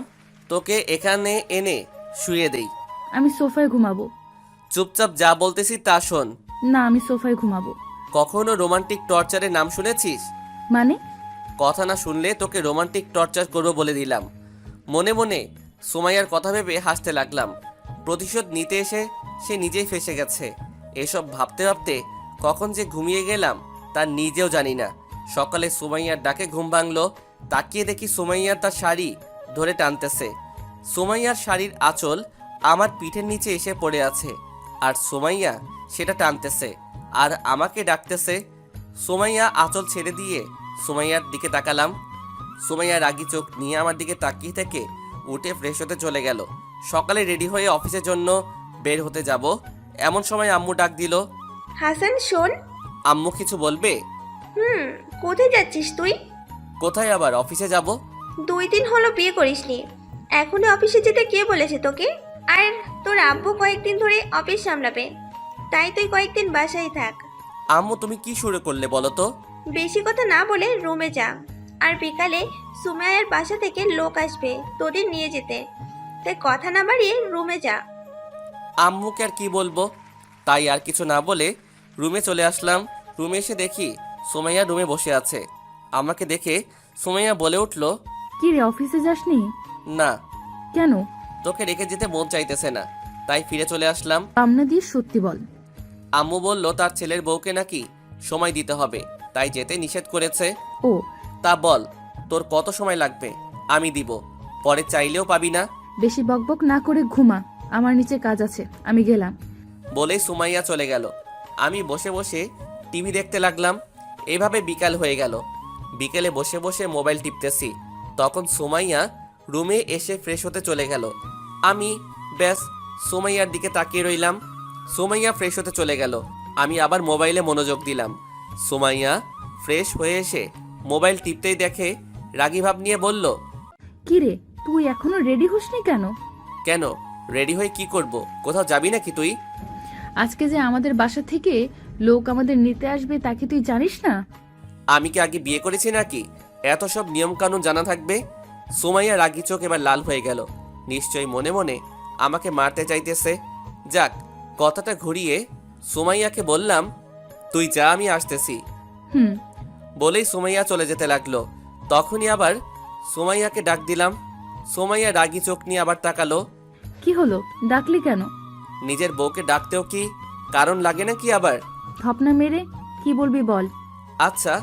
তোকে এখানে এনে শুয়ে দেই। আমি সোফায় ঘুমাবো। চুপচাপ যা বলতেছি তা শোন। না, আমি সোফায় ঘুমাবো। কখনো রোমান্টিক টর্চারের নাম শুনেছিস? মানে? কথা না শুনলে তোকে রোমান্টিক টর্চার করবো বলে দিলাম। মনে মনে সুমাইয়ার কথা ভেবে হাসতে লাগলাম। প্রতিশোধ নিতে এসে সে নিজেই ফেসে গেছে। এসব ভাবতে ভাবতে কখন যে ঘুমিয়ে গেলাম তা নিজেও জানি না। সকালে সুমাইয়ার ডাকে ঘুম ভাঙলো। তাকিয়ে দেখি সুমাইয়া তার শাড়ি ধরে টানতেছে। সুমাইয়ার শাড়ির আঁচল আমার পিঠের নিচে এসে পড়ে আছে, আর সুমাইয়া সেটা টানতেছে আর আমাকে ডাকতেছে। সুমাইয়া আঁচল ছেড়ে দিয়ে সুমাইয়ার দিকে তাকালাম। সুমাইয়া রাগী চোখ নিয়ে আমার দিকে তাকিয়ে থেকে উঠে ফ্রেশ হতে চলে গেল। সকালে রেডি হয়ে অফিসের জন্য বের হতে যাব, এমন সময় আম্মু ডাক দিল। হাসান শোন। আম্মু কিছু বলবে? কোথায় যাচ্ছিস তুই? কোথায় আবার, অফিসে যাব। 2 দিন হলো বিয়ে করিসনি, এখনই অফিসে যেতে কে বলেছে তোকে? আর তোর আব্বু কয়েকদিন ধরে অফিস সামলাবে, তাই তুই কয়েকদিন বাসায় থাক। আম্মু তুমি কি শুরু করলে বলো তো? বেশি কথা না বলে রুমে যা, আর বিকালে সুমাইয়ার বাসা থেকে লোক আসবে তোদের নিয়ে যেতে, তাই কথা না বাড়িয়ে রুমে যা। আম্মুকে আর কি বলবো, তাই আর কিছু না বলে রুমে চলে আসলাম। রুমে এসে দেখি সুমাইয়া রুমে বসে আছে। আমাকে দেখে সুমাইয়া বলে উঠল, কি রে, অফিসে যাসনি? না, কেন? তোকে রেখে যেতে মন চাইতেছে না, তাই ফিরে চলে আসলাম। পামনা দিয়ে সত্যি বল। আম্মু বলল তার ছেলের বউকে নাকি সময় দিতে হবে, তাই যেতে নিষেধ করেছে। ও, তা বল, তোর কত সময় লাগবে? আমি দিব, পরে চাইলেও পাবি না। বেশি বকবক না করে ঘুমা, আমার নিচে কাজ আছে, আমি গেলাম। বলেই সুমাইয়া চলে গেল। আমি বসে বসে টিভি দেখতে লাগলাম। এভাবে বিকাল হয়ে গেল। বিকেলে বসে বসে মোবাইল টিপতেছি, তখন সুমাইয়া রুমে এসে ফ্রেশ হতে চলে গেল। আমি ব্যাস সুমাইয়ার দিকে তাকিয়ে রইলাম। সুমাইয়া ফ্রেশ হতে চলে গেল। আমি আবার মোবাইলে মনোযোগ দিলাম। সুমাইয়া ফ্রেশ হয়ে এসে মোবাইল টিপতেই দেখে রাগী ভাব নিয়ে বলল, কি রে, তুই এখনো রেডি হসনি কেন? কেন রেডি হয়ে কি করব? কোথাও যাবি নাকি তুই? আজকে যে আমাদের বাসা থেকে লোক আমাদের নিতে আসবে তাকে তুই জানিস না? আমি কি আগে বিয়ে করেছি নাকি এত সব নিয়ম কানুন জানা থাকবে? সুমাইয়া রাগী চোখ এবার লাল হয়ে গেল। নিশ্চয়ই মনে মনে আমাকে মারতে চাইতেছে। যাক, কথাটা ঘুরিয়ে সুমাইয়াকে বললাম, তুই যা, আমি আসতেছি। হুম। বলেই সুমাইয়া চলে যেতে লাগলো। তখনই আবার সুমাইয়াকে ডাক দিলাম। সুমাইয়া রাগী চোখ নিয়ে আবার তাকালো। কি হলো, ডাকলি কেন? নিজের বউকে ডাকতেও কি কারণ লাগে নাকি আবার? থপনা মেরে কি বলবি বল। আচ্ছা,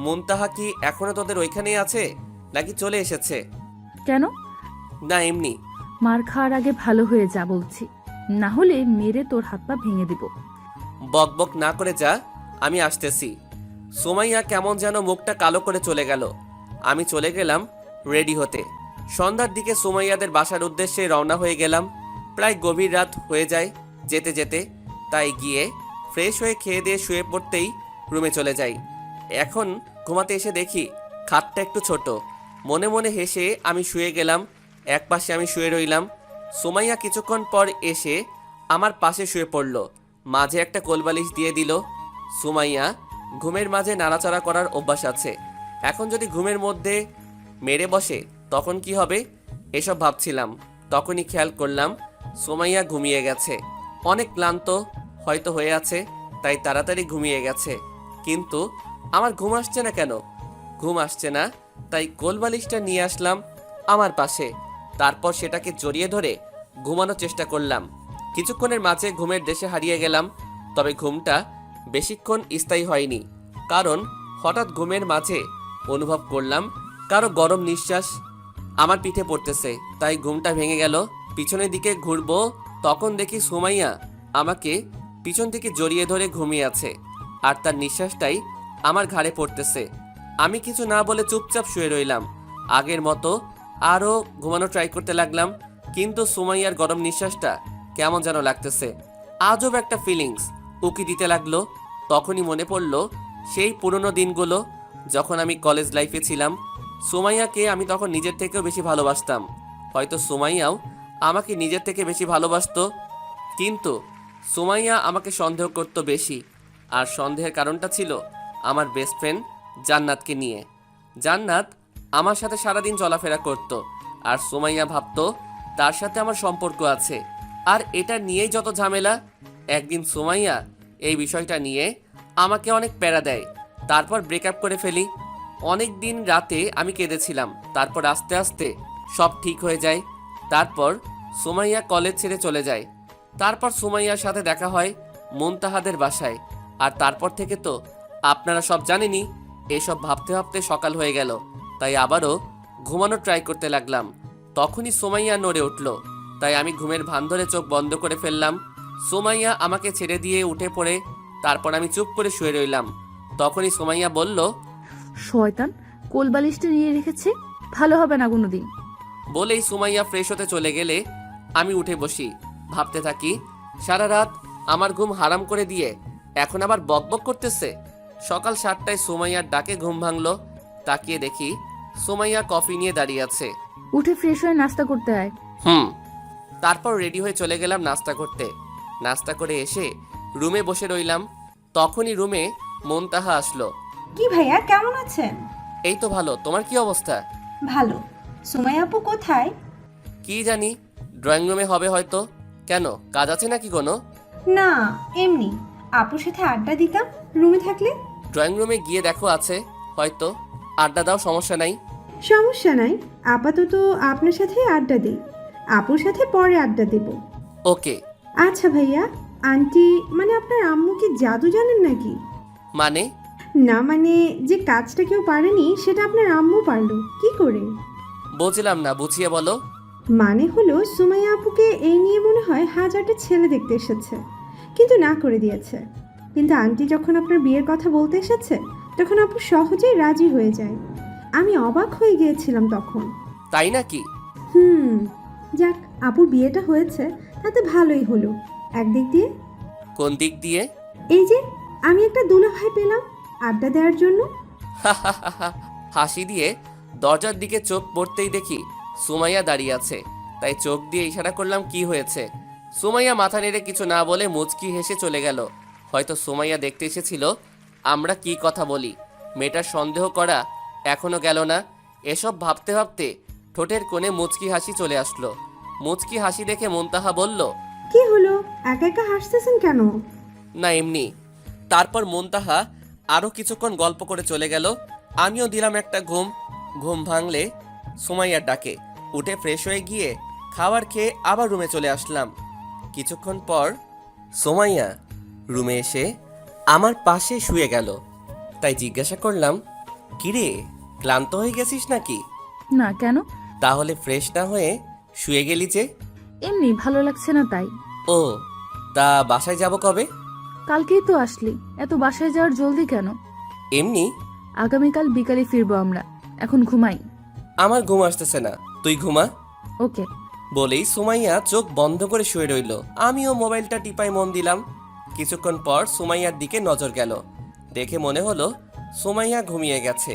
মুনতাহা কি এখনো তোদের ওইখানেই আছে নাকি চলে এসেছে? কেন? না, এমনি। মার খাওয়ার আগে ভালো হয়ে যা বলছি, না হলে মেরে তোর হাত পা ভেঙে দিব। বক বক না করে যা, আমি আসতেছি। সুমাইয়া কেমন যেন মুখটা কালো করে চলে গেল। আমি চলে গেলাম রেডি হতে। সন্ধ্যার দিকে সুমাইয়াদের বাসার উদ্দেশ্যে রওনা হয়ে গেলাম। প্রায় গভীর রাত হয়ে যায় যেতে যেতে, তাই গিয়ে ফ্রেশ হয়ে খেয়ে দিয়ে শুয়ে পড়তেই রুমে চলে যাই। এখন ঘুমাতে এসে দেখি খাটটা একটু ছোট। মনে মনে হেসে আমি শুয়ে গেলাম। এক পাশে আমি শুয়ে রইলাম। সুমাইয়া কিছুক্ষণ পর এসে আমার পাশে শুয়ে পড়ল, মাঝে একটা কোলবালিশ দিয়ে দিল। সুমাইয়া ঘুমের মাঝে নাড়াচাড়া করার অভ্যাস আছে। এখন যদি ঘুমের মধ্যে মেরে বসে তখন কি হবে, এসব ভাবছিলাম। তখনই খেয়াল করলাম সুমাইয়া ঘুমিয়ে গেছে। অনেক ক্লান্ত হয়তো হয়ে আছে, তাই তাড়াতাড়ি ঘুমিয়ে গেছে। কিন্তু আমার ঘুম আসছে না কেন? ঘুম আসছে না, তাই কোলবালিশটা নিয়ে আসলাম আমার পাশে। তারপর সেটাকে জড়িয়ে ধরে ঘুমানোর চেষ্টা করলাম। কিছুক্ষণের মাঝে ঘুমের দেশে হারিয়ে গেলাম। তবে ঘুমটা বেশিক্ষণ স্থায়ী হয়নি, কারণ হঠাৎ ঘুমের মাঝে অনুভব করলাম কারো গরম নিঃশ্বাস আমার পিঠে পড়তেছে। তাই ঘুমটা ভেঙে গেল। পিছনের দিকে ঘুরবো, তখন দেখি সুমাইয়া আমাকে পিছন থেকে জড়িয়ে ধরে ঘুমিয়ে আছে, আর তার নিঃশ্বাসটাই আমার ঘাড়ে পড়তেছে। আমি কিছু না বলে চুপচাপ শুয়ে রইলাম। আগের মতো আরও ঘুমানো ট্রাই করতে লাগলাম, কিন্তু সুমাইয়ার গরম নিঃশ্বাসটা কেমন যেন লাগতেছে। আজব একটা ফিলিংস উকি দিতে লাগলো। তখনই মনে পড়ল সেই পুরনো দিনগুলো, যখন আমি কলেজ লাইফে ছিলাম। সুমাইয়াকে আমি তখন নিজের থেকেও বেশি ভালোবাসতাম। হয়তো সুমাইয়াও আমাকে নিজের থেকে বেশি ভালোবাসতো, কিন্তু সুমাইয়া আমাকে সন্দেহ করত বেশি। আর সন্দেহের কারণটা ছিল আমার বেস্ট ফ্রেন্ড জান্নাতকে নিয়ে। জান্নাত আমার সাথে সারাদিন চলাফেরা করত, আর সুমাইয়া ভাবতো তার সাথে আমার সম্পর্ক আছে। আর এটা নিয়েই যত ঝামেলা। একদিন সুমাইয়া এই বিষয়টা নিয়ে আমাকে অনেক প্যারা দেয়, তারপর ব্রেকআপ করে ফেলি। অনেক দিন রাতে আমি কেঁদেছিলাম। তারপর আস্তে আস্তে সব ঠিক হয়ে যায়। তারপর সুমাইয়া কলেজ ছেড়ে চলে যায়। তারপর সুমাইয়ার সাথে দেখা হয় মুনতাহাদের বাসায়। আর তারপর থেকে তো আপনারা সব জানেনই। এসব ভাবতে ভাবতে সকাল হয়ে গেল, তাই আবারও ঘুমানো ট্রাই করতে লাগলাম। তখনই সুমাইয়া নড়ে উঠল, তাই আমি ঘুমের ভান ধরে চোখ বন্ধ করে ফেললাম। সুমাইয়া আমাকে ছেড়ে দিয়ে উঠে পড়ে, তারপর আমি চুপ করে শুয়ে রইলাম। তখনই সুমাইয়া বলল, শয়তান, কোলবালিশটা নিয়ে রেখেছে, ভালো হবে না কোনোদিন। বলেই সুমাইয়া ফ্রেশ হতে চলে গেলে আমি উঠে বসি। ভাবতে থাকি সারা রাত আমার ঘুম হারাম করে দিয়ে এখন আবার বকবক করতেছে। সকাল 7টায় সুমাইয়ার ডাকে ঘুম ভাঙলো। তাকিয়ে দেখি সুমাইয়া কফি নিয়ে দাঁড়িয়ে আছে। উঠে ফ্রেশ হয়ে নাস্তা করতে আয়। তারপর রেডি হয়ে চলে গেলাম নাস্তা করতে। নাস্তা করে এসে রুমে বসে রইলাম। তখনই রুমে মুনতাহা আসলো। কি ভাইয়া, কেমন আছেন? এই তো ভালো, তোমার কি অবস্থা? ভালো। সুমাইয়া আপু কোথায়? কি জানি, ড্রয়িং রুমে হবে হয়তো। কেন, কাজ আছে নাকি কোনো? না, এমনি আপুর সাথে আড্ডা দিতাম রুমে থাকলে। ড্রয়িং রুমে গিয়ে দেখো আছে, হয়তো আড্ডা দাও, সমস্যা নাই। সমস্যা নাই, আপাতত আপনার সাথেই আড্ডা দিই, আপুর সাথে পরে আড্ডা দেব। ওকে। আচ্ছা ভাইয়া, আন্টি মানে আপনার আম্মু কি জাদু জানেন নাকি? মানে? না মানে যে কাজটা কেউ পারেনি সেটা আপনার আম্মু পারলো কি করে? বুঝলাম না, বুঝিয়ে বলো। মানে হলো সুমাইয়া আপুকে এই নিয়ে মনে হয় হাজারটা ছেলে দেখতে এসেছে, কিন্তু না করে দিয়েছে। কিন্তু আন্টি যখন আপনার বিয়ের কথা বলতে এসেছে তখন আপু সহজেই রাজি হয়ে যায়। আমি অবাক হয়ে গিয়েছিলাম তখন। তাই নাকি? যাক, আপুর বিয়েটা হয়েছে তাতে ভালোই হলো একদিক দিয়ে। কোন দিক দিয়ে? এই যে আমি একটা দুলাভাই পেলাম আড্ডা দেওয়ার জন্য। হাসি দিয়ে দরজার দিকে চোখ পড়তেই দেখি সুমাইয়া দাঁড়িয়ে আছে, তাই চোখ দিয়ে ইশারা করলাম কি হয়েছে। সুমাইয়া মাথা নেড়ে কিছু না বলে মুচকি হেসে চলে গেল। হয়তো সুমাইয়া দেখতে এসেছিল আমরা কি কথা বলি। মেয়েটার সন্দেহ করা এখনো গেল না। এসব ভাবতে ভাবতে ঠোঁটের কোণে মুচকি হাসি চলে আসলো। মুচকি হাসি দেখে মুনতাহা বলল, কি হলো, একা একা হাসতেছেন কেন? না এমনি। তারপর মুনতাহা আরও কিছুক্ষণ গল্প করে চলে গেল। আমিও দিলাম একটা ঘুম। ঘুম ভাঙলে সুমাইয়ার ডাকে উঠে ফ্রেশ হয়ে গিয়ে খাবার খেয়ে আবার রুমে চলে আসলাম। কিছুক্ষণ পর সুমাইয়া রুমে এসে আমার পাশে শুয়ে গেল। তাই জিজ্ঞাসা করলাম, কিরে ক্লান্ত হয়ে গেছিস নাকি? না, কেন? তাহলে ফ্রেশ না হয়ে শুয়ে গেলি যে? এমনি ভালো লাগছে না তাই। ও, তা বাসায় যাব কবে? কালকেই তো আসলি, এত বাসায় যাওয়ার জলদি কেন? এমনি। আগামীকাল বিকালে ফিরবো আমরা, এখন ঘুমাই। আমার ঘুম আসতেছে না, তুই ঘুমা। ওকে। বলেই সুমাইয়া চোখ বন্ধ করে শুয়ে রইল। আমিও মোবাইলটা টিপায় মন দিলাম। কিছুক্ষণ পর সুমাইয়ার দিকে নজর গেল। দেখে মনে হলো সুমাইয়া ঘুমিয়ে গেছে,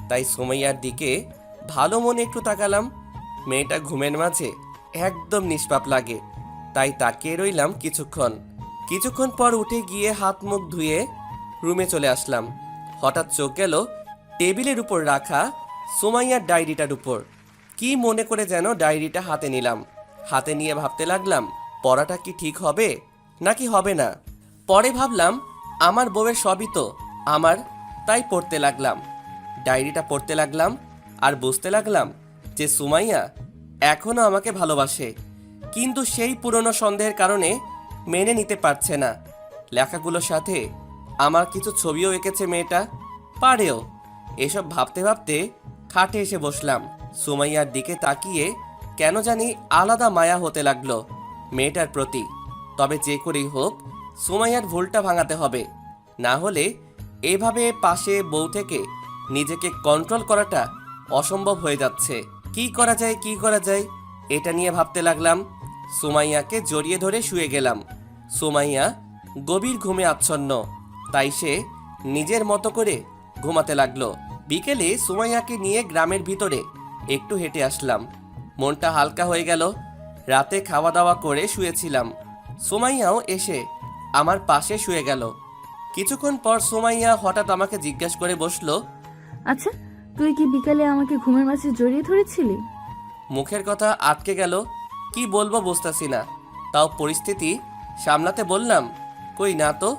তাই সুমাইয়ার দিকে ভালো মনে একটু তাকালাম। মেয়েটা ঘুমের মাঝে একদম নিষ্পাপ লাগে, তাই তাকিয়ে রইলাম কিছুক্ষণ পর উঠে গিয়ে হাত মুখ ধুয়ে রুমে চলে আসলাম। হঠাৎ চোখ গেল টেবিলের উপর রাখা সুমাইয়ার ডায়েরিটার উপর। কি মনে করে যেন ডায়েরিটা হাতে নিলাম। হাতে নিয়ে ভাবতে লাগলাম পড়াটা কি ঠিক হবে নাকি হবে না। পরে ভাবলাম আমার বউয়ের সবই তো আমার, তাই পড়তে লাগলাম। ডায়েরিটা পড়তে লাগলাম আর বুঝতে লাগলাম যে সুমাইয়া এখনও আমাকে ভালোবাসে, কিন্তু সেই পুরনো সন্দেহের কারণে মেনে নিতে পারছে না। লেখাগুলোর সাথে আমার কিছু ছবিও এঁকেছে মেয়েটা, পারেও। এসব ভাবতে ভাবতে খাটে এসে বসলাম। সুমাইয়ার দিকে তাকিয়ে কেন জানি আলাদা মায়া হতে লাগলো মেয়েটার প্রতি। তবে যে করেই হোক সুমাইয়ার ভুলটা ভাঙাতে হবে, না হলে এভাবে পাশে বউ থেকে নিজেকে কন্ট্রোল করাটা অসম্ভব হয়ে যাচ্ছে। কি করা যায় এটা নিয়ে ভাবতে লাগলাম। সুমাইয়াকে জড়িয়ে ধরে শুয়ে গেলাম। সুমাইয়া গভীর ঘুমে আচ্ছন্ন, তাই সে নিজের মতো করে ঘুমাতে লাগলো। বিকেলে সুমাইয়াকে নিয়ে গ্রামের ভিতরে একটু হেঁটে আসলাম। মনটা হালকা হয়ে গেল। রাতে খাওয়া দাওয়া করে শুয়েছিলাম। সুমাইয়াও এসে আমার পাশে শুয়ে গেল। কিছুক্ষণ পর সুমাইয়া হঠাৎ আমাকে জিজ্ঞাসা করে বসলো, আচ্ছা, তুই কি বিকালে আমাকে ঘুমের মাঝে জড়িয়ে ধরেছিলি? মুখের কথা আটকে গেল, কি বলবো বুঝতেছি না। তাও পরিস্থিতি সামলাতে বললাম, কই না তো।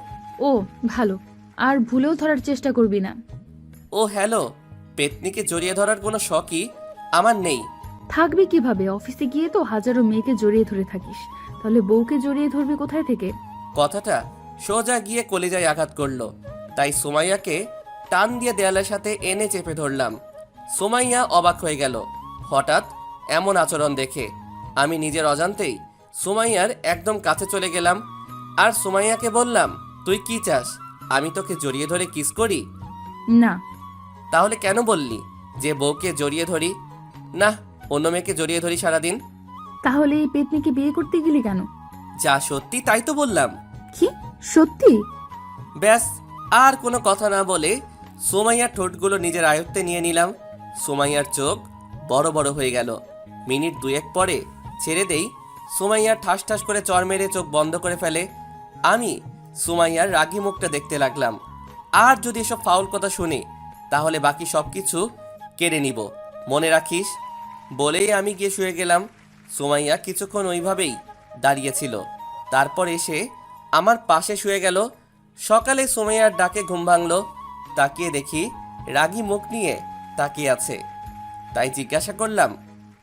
ও ভালো, আর ভুলেও ধরার চেষ্টা করবি না। ও হ্যালো, পেতনিকে জড়িয়ে ধরার কোনো শখই আমার নেই। থাকবি কিভাবে? অফিসে গিয়ে তো হাজারো মেয়েকে জড়িয়ে ধরে থাকিস, তাহলে বউকে জড়িয়ে ধরবি কোথায় থেকে? কথাটা সোজা গিয়ে কলিজায় আঘাত করলো, তাই সুমাইয়াকে টান দিয়ে দেয়ালের সাথে এনে চেপে ধরলাম। সুমাইয়া অবাক হয়ে গেল হঠাৎ এমন আচরণ দেখে। আমি নিজের অজান্তেই সুমাইয়ার একদম কাছে চলে গেলাম আর সুমাইয়াকে বললাম, তুই কি চাস আমি তোকে জড়িয়ে ধরে কিস করি? না। তাহলে কেন বললি যে বউকে জড়িয়ে ধরি? না, অন্য মেয়েকে জড়িয়ে ধরি সারাদিন। তাহলে এই পেতনিকে বিয়ে করতে গেলি কেন? যা সত্যি তাই তো বললাম। কি সত্যি? ব্যাস, আর কোনো কথা না বলে সুমাইয়ার ঠোঁটগুলো নিজের আয়ত্তে নিয়ে নিলাম। সুমাইয়ার চোখ বড় বড় হয়ে গেল। মিনিট দুয়েক পরে ছেড়ে দেই। সুমাইয়া ঠাস ঠাস করে চর মেরে চোখ বন্ধ করে ফেলে। আমি সুমাইয়ার রাগী মুখটা দেখতে লাগলাম। আর যদি এসব ফাউল কথা শুনি তাহলে বাকি সব কিছু কেড়ে নিব, মনে রাখিস। বলেই আমি গিয়ে শুয়ে গেলাম। সুমাইয়া কিছুক্ষণ ওইভাবেই দাঁড়িয়েছিল, তারপর এসে আমার পাশে শুয়ে গেল। সকালে সুমাইয়ার ডাকে ঘুম ভাঙল। তাকিয়ে দেখি রাগী মুখ নিয়ে তাকিয়ে আছে। তাই জিজ্ঞাসা করলাম,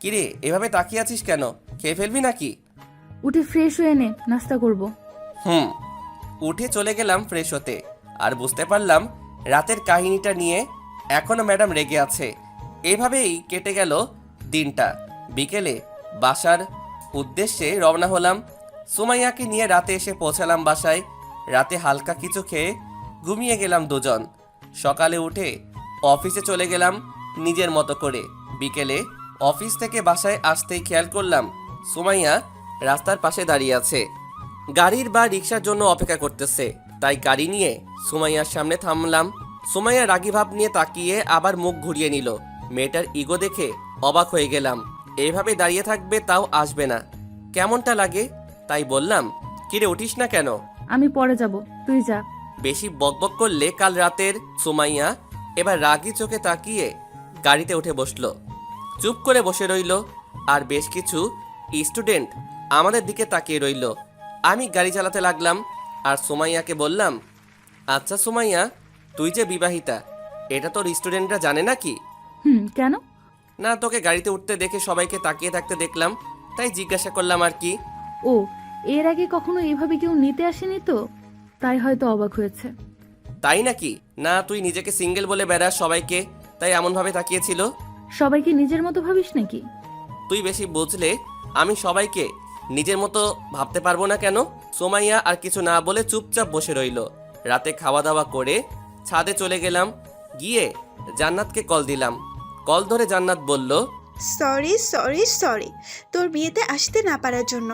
কিরে এভাবে তাকিয়ে আছিস কেন? খেয়ে ফেলবি নাকি? উঠে ফ্রেশ হয়ে নে, নাস্তা করব। উঠে চলে গেলাম ফ্রেশ হতে। আর বুঝতে পারলাম রাতের কাহিনীটা নিয়ে এখনো ম্যাডাম রেগে আছে। এভাবেই কেটে গেল দিনটা। বিকেলে বাসার উদ্দেশ্যে রওনা হলাম। সুমাইয়াকে নিয়ে রাতে এসে পৌঁছালাম বাসায়। রাতে হালকা কিছু খেয়ে ঘুমিয়ে গেলাম দুজন। সকালে উঠে অফিসে চলে গেলাম নিজের মতো করে। বিকেলে অফিস থেকে বাসায় আসতেই খেয়াল করলাম সুমাইয়া রাস্তার পাশে দাঁড়িয়ে আছে, গাড়ির বা রিক্সার জন্য অপেক্ষা করতেছে। তাই গাড়ি নিয়ে সুমাইয়ার সামনে থামলাম। সুমাইয়া রাগী ভাব নিয়ে তাকিয়ে আবার মুখ ঘুরিয়ে নিল। মেয়েটার ইগো দেখে অবাক হয়ে গেলাম। এইভাবে দাঁড়িয়ে থাকবে তাও আসবে না, কেমনটা লাগে? তাই বললাম, কিরে উঠিস না কেন? আমি পরে যাব, তুই যা। বেশি বকবক করলে কাল রাতের। সুমাইয়া এবার রাগী চোখে তাকিয়ে গাড়িতে উঠে বসলো। চুপ করে বসে রইল। আর বেশ কিছু স্টুডেন্ট আমাদের দিকে তাকিয়ে রইল। আমি গাড়ি চালাতে লাগলাম আর সুমাইয়াকে বললাম, আচ্ছা সুমাইয়া, তুই যে বিবাহিতা এটা তোর স্টুডেন্টরা জানে নাকি? কেন? না, তোকে গাড়িতে উঠতে দেখে সবাইকে তাকিয়ে থাকতে দেখলাম, তাই জিজ্ঞাসা করলাম আর কি। ও, এর আগে কখনো এভাবে কেউ নিতে আসেনি তো, তাই হয়তো অবাক হয়েছে। তাই নাকি? না, তুই নিজেকে সিঙ্গেল বলে বেড়াস সবাইকে, তাই এমনভাবে তাকিয়েছিল। সবাইকে নিজের মতো ভাবিস নাকি? তুই বেশি বুঝলে আমি সবাইকে নিজের মতো ভাবতে পারবো না কেন? সুমাইয়া আর কিছু না বলে চুপচাপ বসে রইল। রাতে খাওয়া দাওয়া করে ছাদে চলে গেলাম। গিয়ে জান্নাতকে কল দিলাম। কল ধরে জান্নাত বলল, সরি সরি সরি তোর বিয়েতে আসতে না পারার জন্য।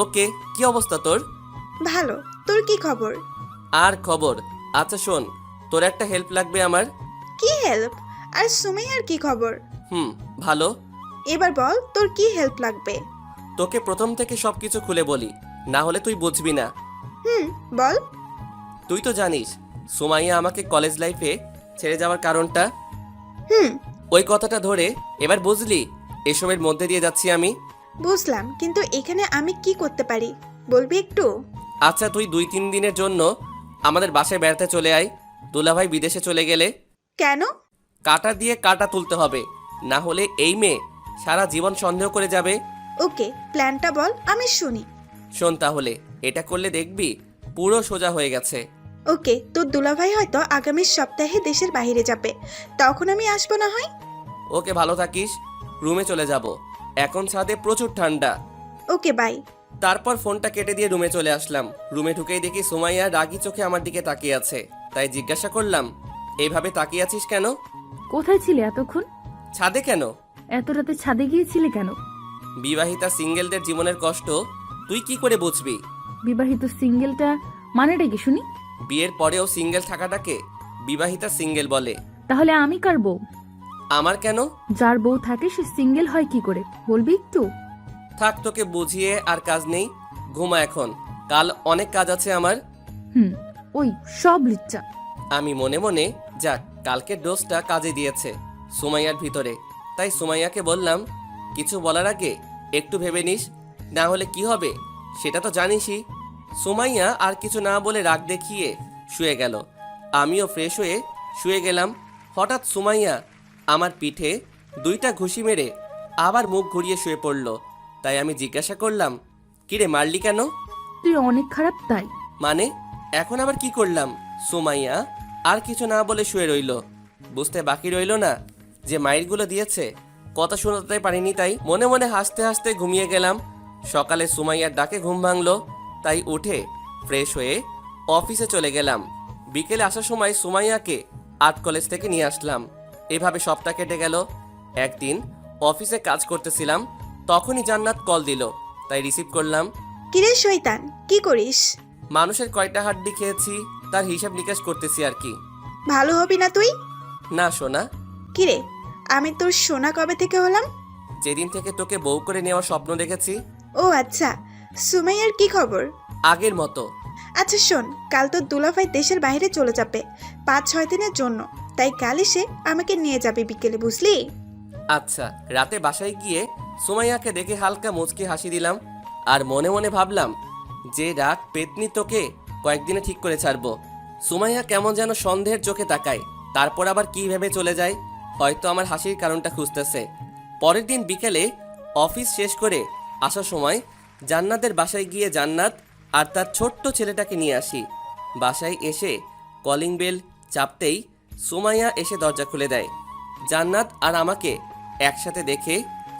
ওকে, কি অবস্থা তোর? ভালো, তোর কি খবর? আর খবর? আচ্ছা শোন, তোর একটা হেল্প লাগবে আমার। কি হেল্প? আর সুমাইয়ার কি খবর? ভালো। এবার বল তোর কি হেল্প লাগবে। তোকে প্রথম থেকে সবকিছু খুলে বলি, না হলে তুই বুঝবি না। বল। তুই তো জানিস সুমাইয়া আমাকে কলেজ লাইফে ছেড়ে যাওয়ার কারণটা। ওই কথাটা ধরে এবার বুঝলি এসবের মধ্যে দিয়ে যাচ্ছি আমি। বুঝলাম, কিন্তু এখানে আমি কি করতে পারি বলবি একটু? আচ্ছা, তুই 2-3 দিনের জন্য আমাদের বাসায় বেড়াতে চলে আয়। দুলাভাই বিদেশে চলে গেলে কেন? কাঁটা দিয়ে কাঁটা তুলতে হবে, না হলে এই মেয়ে সারা জীবন সন্দেহ করে যাবে। ওকে, প্ল্যানটা বল, আমি শুনি। শোন তাহলে, এটা করলে দেখবি পুরো সোজা হয়ে গেছে। ওকে, তোর দুলাভাই হয়তো আগামী সপ্তাহে দেশের বাইরে যাবে, তখন আমি আসবো না হয়? ওকে, ভালো থাকিস। রুমে চলে যাব, এখন ছাদে প্রচুর ঠান্ডা। ওকে, বাই। তারপর ফোনটা কেটে দিয়ে রুমে চলে আসলাম। রুমে ঢুকেই দেখি সুমাইয়া রাগী চোখে আমার দিকে তাকিয়ে আছে। তাই জিজ্ঞাসা করলাম, এইভাবে তাকিয়ে আছিস কেন? কোথায় ছিলে এতক্ষণ? ছাদে কেন? এত রাতে ছাদে গিয়েছিলে কেন? বিবাহিতা সিঙ্গেলদের জীবনের কষ্ট তুই কি করে বুঝবি? বিবাহিত সিঙ্গেলটা মানেটা কি শুনি? বিয়ের পরেও সিঙ্গেল থাকাটাকে বিবাহিতা সিঙ্গেল বলে। তাহলে আমি কার বউ? আমার কেন? যার বউ থাকে সে সিঙ্গেল হয় কি করে বলবি একটু? থাক, তোকে বুঝিয়ে আর কাজ নেই, ঘুমা এখন, কাল অনেক কাজ আছে আমার। ওই সব লিচ্চা। আমি মনে মনে, যাক কালকের ডোজটা কাজে দিয়েছে সুমাইয়ার ভিতরে। তাই সুমাইয়াকে বললাম, কিছু বলার আগে একটু ভেবে নিস, না হলে কি হবে সেটা তো জানিসই। সুমাইয়া আর কিছু না বলে রাগ দেখিয়ে শুয়ে গেল। আমিও ফ্রেশ হয়ে শুয়ে গেলাম। হঠাৎ সুমাইয়া আমার পিঠে 2টা ঘুষি মেরে আবার মুখ ঘুরিয়ে শুয়ে পড়ল। তাই আমি জিজ্ঞাসা করলাম, কিরে মারলি কেন? তুই অনেক খারাপ তাই। মানে এখন আবার কি করলাম? সুমাইয়া আর কিছু না বলে শুয়ে রইল। বুঝতে বাকি রইল না যে মাইরগুলো দিয়েছে কথা শোনাতে পারিনি। তাই মনে মনে হাসতে হাসতে ঘুমিয়ে গেলাম। সকালে সুমাইয়ার ডাকে ঘুম ভাঙলো, তাই উঠে ফ্রেশ হয়ে অফিসে চলে গেলাম। বিকেলে আসার সময় সুমাইয়াকে আর্ট কলেজ থেকে নিয়ে আসলাম। এভাবে সপ্তাহ কেটে গেল। একদিন অফিসে কাজ করতেছিলাম, তখনই জান্নাত কল দিল, তাই রিসিভ করলাম। কিরে শয়তান, কি করিস? মানুষের কয়টা হাড্ডি খেয়েছি তার হিসাব নিকাশ করতেছি আর কি। ভালো হবি না তুই? না সোনা। কিরে, আমি তোর সোনা কবে থেকে হলাম? যেদিন থেকে তোকে বউ করে নেওয়ার স্বপ্ন দেখেছি। ও আচ্ছা, সুমাইয়ার কি খবর? আগের মতো। আচ্ছা শোন, কাল তোর দুলাভাই দেশের বাইরে চলে যাবে 5-6 দিনের জন্য, তাই কাল এসে আমাকে নিয়ে যাবে বিকেলে, বুঝলি? আচ্ছা। রাতে বাসায় গিয়ে সুমাইয়াকে দেখে হালকা মুচকি হাসি দিলাম আর মনে মনে ভাবলাম যে রাগ পেতনি তোকে কয়েকদিনে ঠিক করে ছাড়বো। সুমাইয়া কেমন যেন সন্দেহের চোখে তাকায়, তারপর আবার কি ভেবে চলে যায়। হয়তো আমার হাসির কারণটা খুঁজতেছে। পরের দিন বিকেলে অফিস শেষ করে আসার সময় জান্নাতের বাসায় গিয়ে জান্নাত আর তার ছোট্ট ছেলেটাকে নিয়ে আসি। বাসায় এসে কলিং বেল চাপতেই সুমাইয়া এসে দরজা খুলে দেয়। জান্নাত আর আমাকে একসাথে দেখে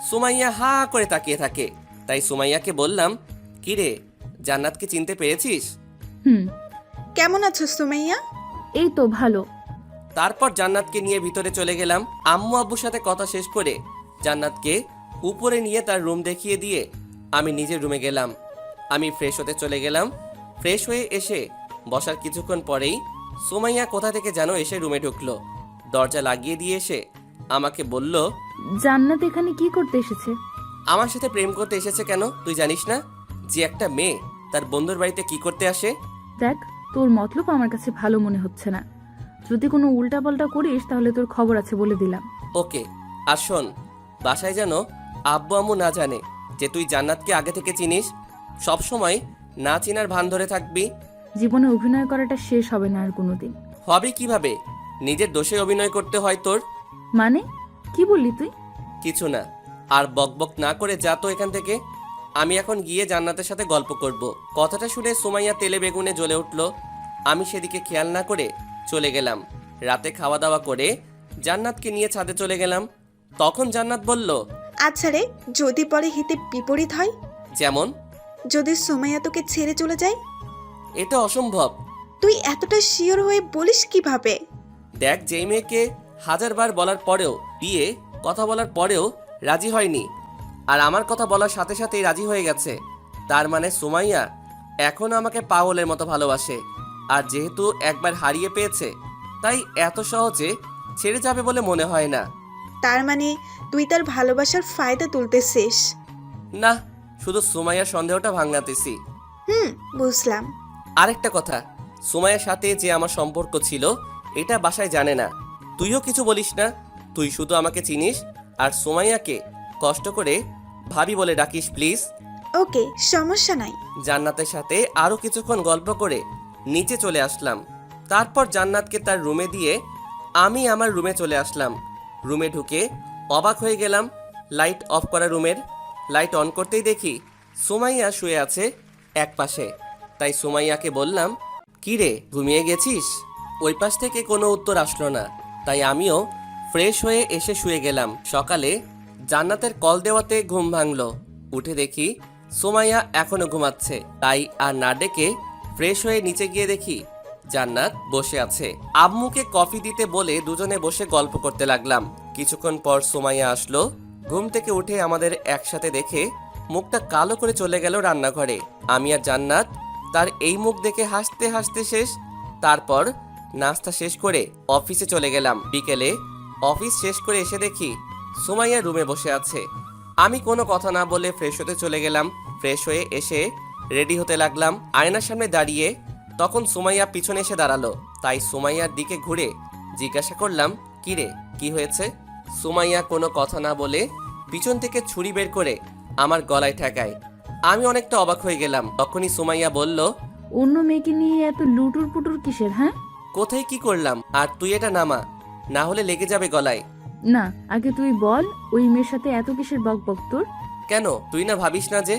সুমাইয়া হা করে তাকিয়ে থাকে। তাই সুমাইয়াকে বললাম, কিরে, জান্নাতকে চিনতে পেরেছিস? হুম। কেমন আছো সুমাইয়া? এই তো ভালো। তারপর জান্নাতকে নিয়ে ভিতরে চলে গেলাম। আম্মু আব্বুর সাথে কথা শেষ করে জান্নাতকে উপরে নিয়ে তার রুম দেখিয়ে দিয়ে আমি নিজের রুমে গেলাম। আমি ফ্রেশ হতে চলে গেলাম। ফ্রেশ হয়ে এসে বসার কিছুক্ষণ পরেই সুমাইয়া কোথা থেকে যেন এসে রুমে ঢুকলো। দরজা লাগিয়ে দিয়ে এসে আমাকে বলল, জান্নাত এখানে কি করতে এসেছে? আমার সাথে প্রেম করতে এসেছে। কেন, তুই জানিস না যে একটা মেয়ে তার বন্ধুর বাড়িতে কি করতে আসে? দেখ, তোর মতলব আমার কাছে ভালো মনে হচ্ছে না। যদি কোনো উল্টাপাল্টা করিস তাহলে তোর খবর আছে বলে দিলাম। ওকে, আর শোন, বাসায় যেন আব্বু আম্মু না জানে যে তুই জান্নাতকে আগে থেকে চিনিস। সব সময় না চিনার ভান ধরে থাকবি। জীবনে অভিনয় করাটা শেষ হবে না আর কোনোদিন। হবে কিভাবে? নিজের দোষে অভিনয় করতে হয় তোর। মানে কি বললি তুই? কিছু না, আর বকবক না করে যা তো এখান থেকে। আমি এখন গিয়ে জান্নাতের সাথে গল্প করব। কথাটা শুনে সুমাইয়া তেলে বেগুনে জ্বলে উঠল। আমি সেদিকে খেয়াল না করে চলে গেলাম। রাতে খাওয়া দাওয়া করে জান্নাতকে নিয়ে ছাদে চলে গেলাম। তখন জান্নাত বলল, আচ্ছা রে, যদি পরে হিতে বিপরীত হয়? যেমন? যদি সুমাইয়া তোকে ছেড়ে চলে যায়? এটা অসম্ভব। তুই এতটা শিওর হয়ে বলিস কিভাবে? দেখ, যেই মেয়েকে হাজারবার বলার পরেও বিয়ে কথা বলার পরেও রাজি হয়নি, আর আমার কথা বলার সাথে সাথেই রাজি হয়ে গেছে, তার মানে সুমাইয়া এখন আমাকে পাগলের মতো ভালোবাসে। আর যেহেতু একবার হারিয়ে পেয়েছে, তাই এত সহজে ছেড়ে যাবে বলে মনে হয় না। তার মানে তুই তার ভালোবাসার ফায়দা তুলতেছিস? না, শুধু সুমাইয়ার সন্দেহটা ভাঙাতেছি। বুঝলাম। আরেকটা কথা, সুমাইয়ার সাথে যে আমার সম্পর্ক ছিল এটা বাসায় জানে না। তুইও কিছু বলিস না। তুই শুধু আমাকে চিনিস আর সুমাইয়াকে কষ্ট করে ভাবি বলে ডাকিস প্লিজ। ওকে, সমস্যা নাই। জান্নাতের সাথে আরও কিছুক্ষণ গল্প করে নিচে চলে আসলাম। তারপর জান্নাতকে তার রুমে দিয়ে আমি আমার রুমে চলে আসলাম। রুমে ঢুকে অবাক হয়ে গেলাম। লাইট অফ করা রুমের। লাইট অন করতেই দেখি সুমাইয়া শুয়ে আছে এক পাশে। তাই সুমাইয়াকে বললাম, কি রে, ঘুমিয়ে গেছিস? ওই পাশ থেকে কোনো উত্তর আসলো না। তাই আমিও ফ্রেশ হয়ে এসে শুয়ে গেলাম। সকালে জান্নাতের কল দেওয়াতে ঘুম ভাঙলো। উঠে দেখি সুমাইয়া এখনো ঘুমাচ্ছে। তাই আর না ডেকে ফ্রেশ হয়ে নিচে গিয়ে দেখি জান্নাত বসে আছে। আম্মুকে কফি দিতে বলে দুজনে বসে গল্প করতে লাগলাম। কিছুক্ষণ পর সুমাইয়া আসলো। ঘুম থেকে উঠে আমাদের একসাথে দেখে মুখটা কালো করে চলে গেল রান্নাঘরে। আমি আর জান্নাত তার এই মুখ দেখে হাসতে হাসতে শেষ। তারপর নাস্তা শেষ করে অফিসে চলে গেলাম। বিকেলে অফিস শেষ করে এসে দেখি সুমাইয়া রুমে বসে আছে। আমি কোনো কথা না বলে ফ্রেশ হতে চলে গেলাম। ফ্রেশ হয়ে এসে রেডি হতে লাগলাম। আয়নার সামনে দাঁড়িয়ে তখন সুমাইয়া পিছনে এসে দাঁড়ালো। তাই সুমাইয়ার দিকে ঘুরে জিজ্ঞাসা করলাম, কি রে, কি হয়েছে? সুমাইয়া কোনো কথা না বলে পিছন থেকে ছুরি বের করে আমার গলায় ঠেকায়। আমি অনেকটা অবাক হয়ে গেলাম। তখনই সুমাইয়া বলল, অন্য মেয়েকে নিয়ে এত লুটুর পুটুর কিসের? হ্যাঁ, কোথায় কি করলাম? আর তুই এটা নামা, না হলে লেগে যাবে গলায়। না, আগে তুই বল, ওই মেয়ের সাথে এত কিসের বক বক তোর? কেন, তুই না ভাবিস না যে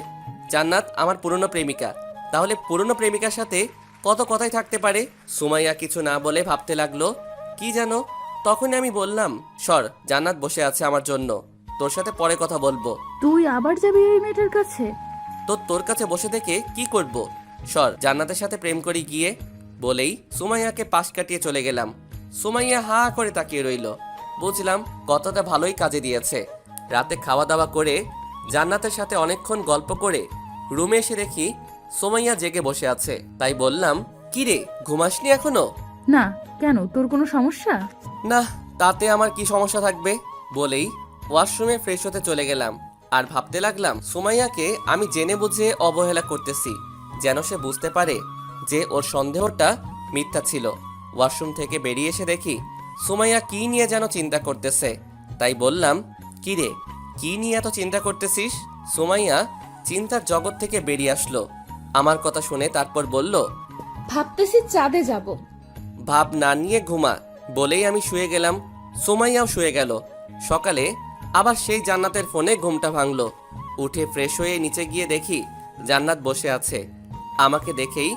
জান্নাত আমার পুরনো প্রেমিকা? তাহলে পুরনো প্রেমিকার সাথে কত কথাই থাকতে পারে। সুমাইয়া কিছু না বলে ভাবতে লাগলো কি জানো। তখনই আমি বললাম, সর, জান্নাত বসে আছে আমার জন্য, তোর সাথে পরে কথা বলবো। তুই আবার যাবি ওই মেয়েটার কাছে? তো তোর কাছে বসে থেকে কি করব? সর, জান্নাতের সাথে প্রেম করি গিয়ে। বলেই সুমাইয়াকে পাশ কাটিয়ে চলে গেলাম। সুমাইয়া হা করে তাকিয়ে রইল। বুঝলাম কথাটা ভালোই কাজে দিয়েছে। রাতে খাওয়া দাওয়া করে জান্নাতের সাথে অনেকক্ষণ গল্প করে রুমে এসে দেখি সুমাইয়া জেগে বসে আছে। তাই বললাম, কি রে, ঘুমাসনি এখনো? না, কেন, তোর কোনো সমস্যা? না, তাতে আমার কি সমস্যা থাকবে? বলেই ওয়াশরুমে ফ্রেশ হতে চলে গেলাম। আর ভাবতে লাগলাম সুমাইয়াকে আমি জেনে বুঝে অবহেলা করতেছি, যেন সে বুঝতে পারে যে ওর সন্দেহটা মিথ্যা ছিল। ওয়াশরুম থেকে বেরিয়ে এসে দেখি সুমাইয়া কি নিয়ে যেন চিন্তা করতেছে। তাই বললাম, কি রে, কি নিয়ে এত চিন্তা করতেছিস? সুমাইয়া চিন্তার জগৎ থেকে বেরিয়ে আসলো। আমার কথা শুনে তারপর বলল, ভাবতেছি চাঁদে যাব। ভাব না নিয়ে ঘুমা বলেই আমি শুয়ে গেলাম। সুমাইয়াও শুয়ে গেল। সকালে আবার সেই জান্নাতের ফোনে ঘুমটা ভাঙলো। উঠে ফ্রেশ হয়ে নিচে গিয়ে দেখি জান্নাত বসে আছে। আমাকে দেখেই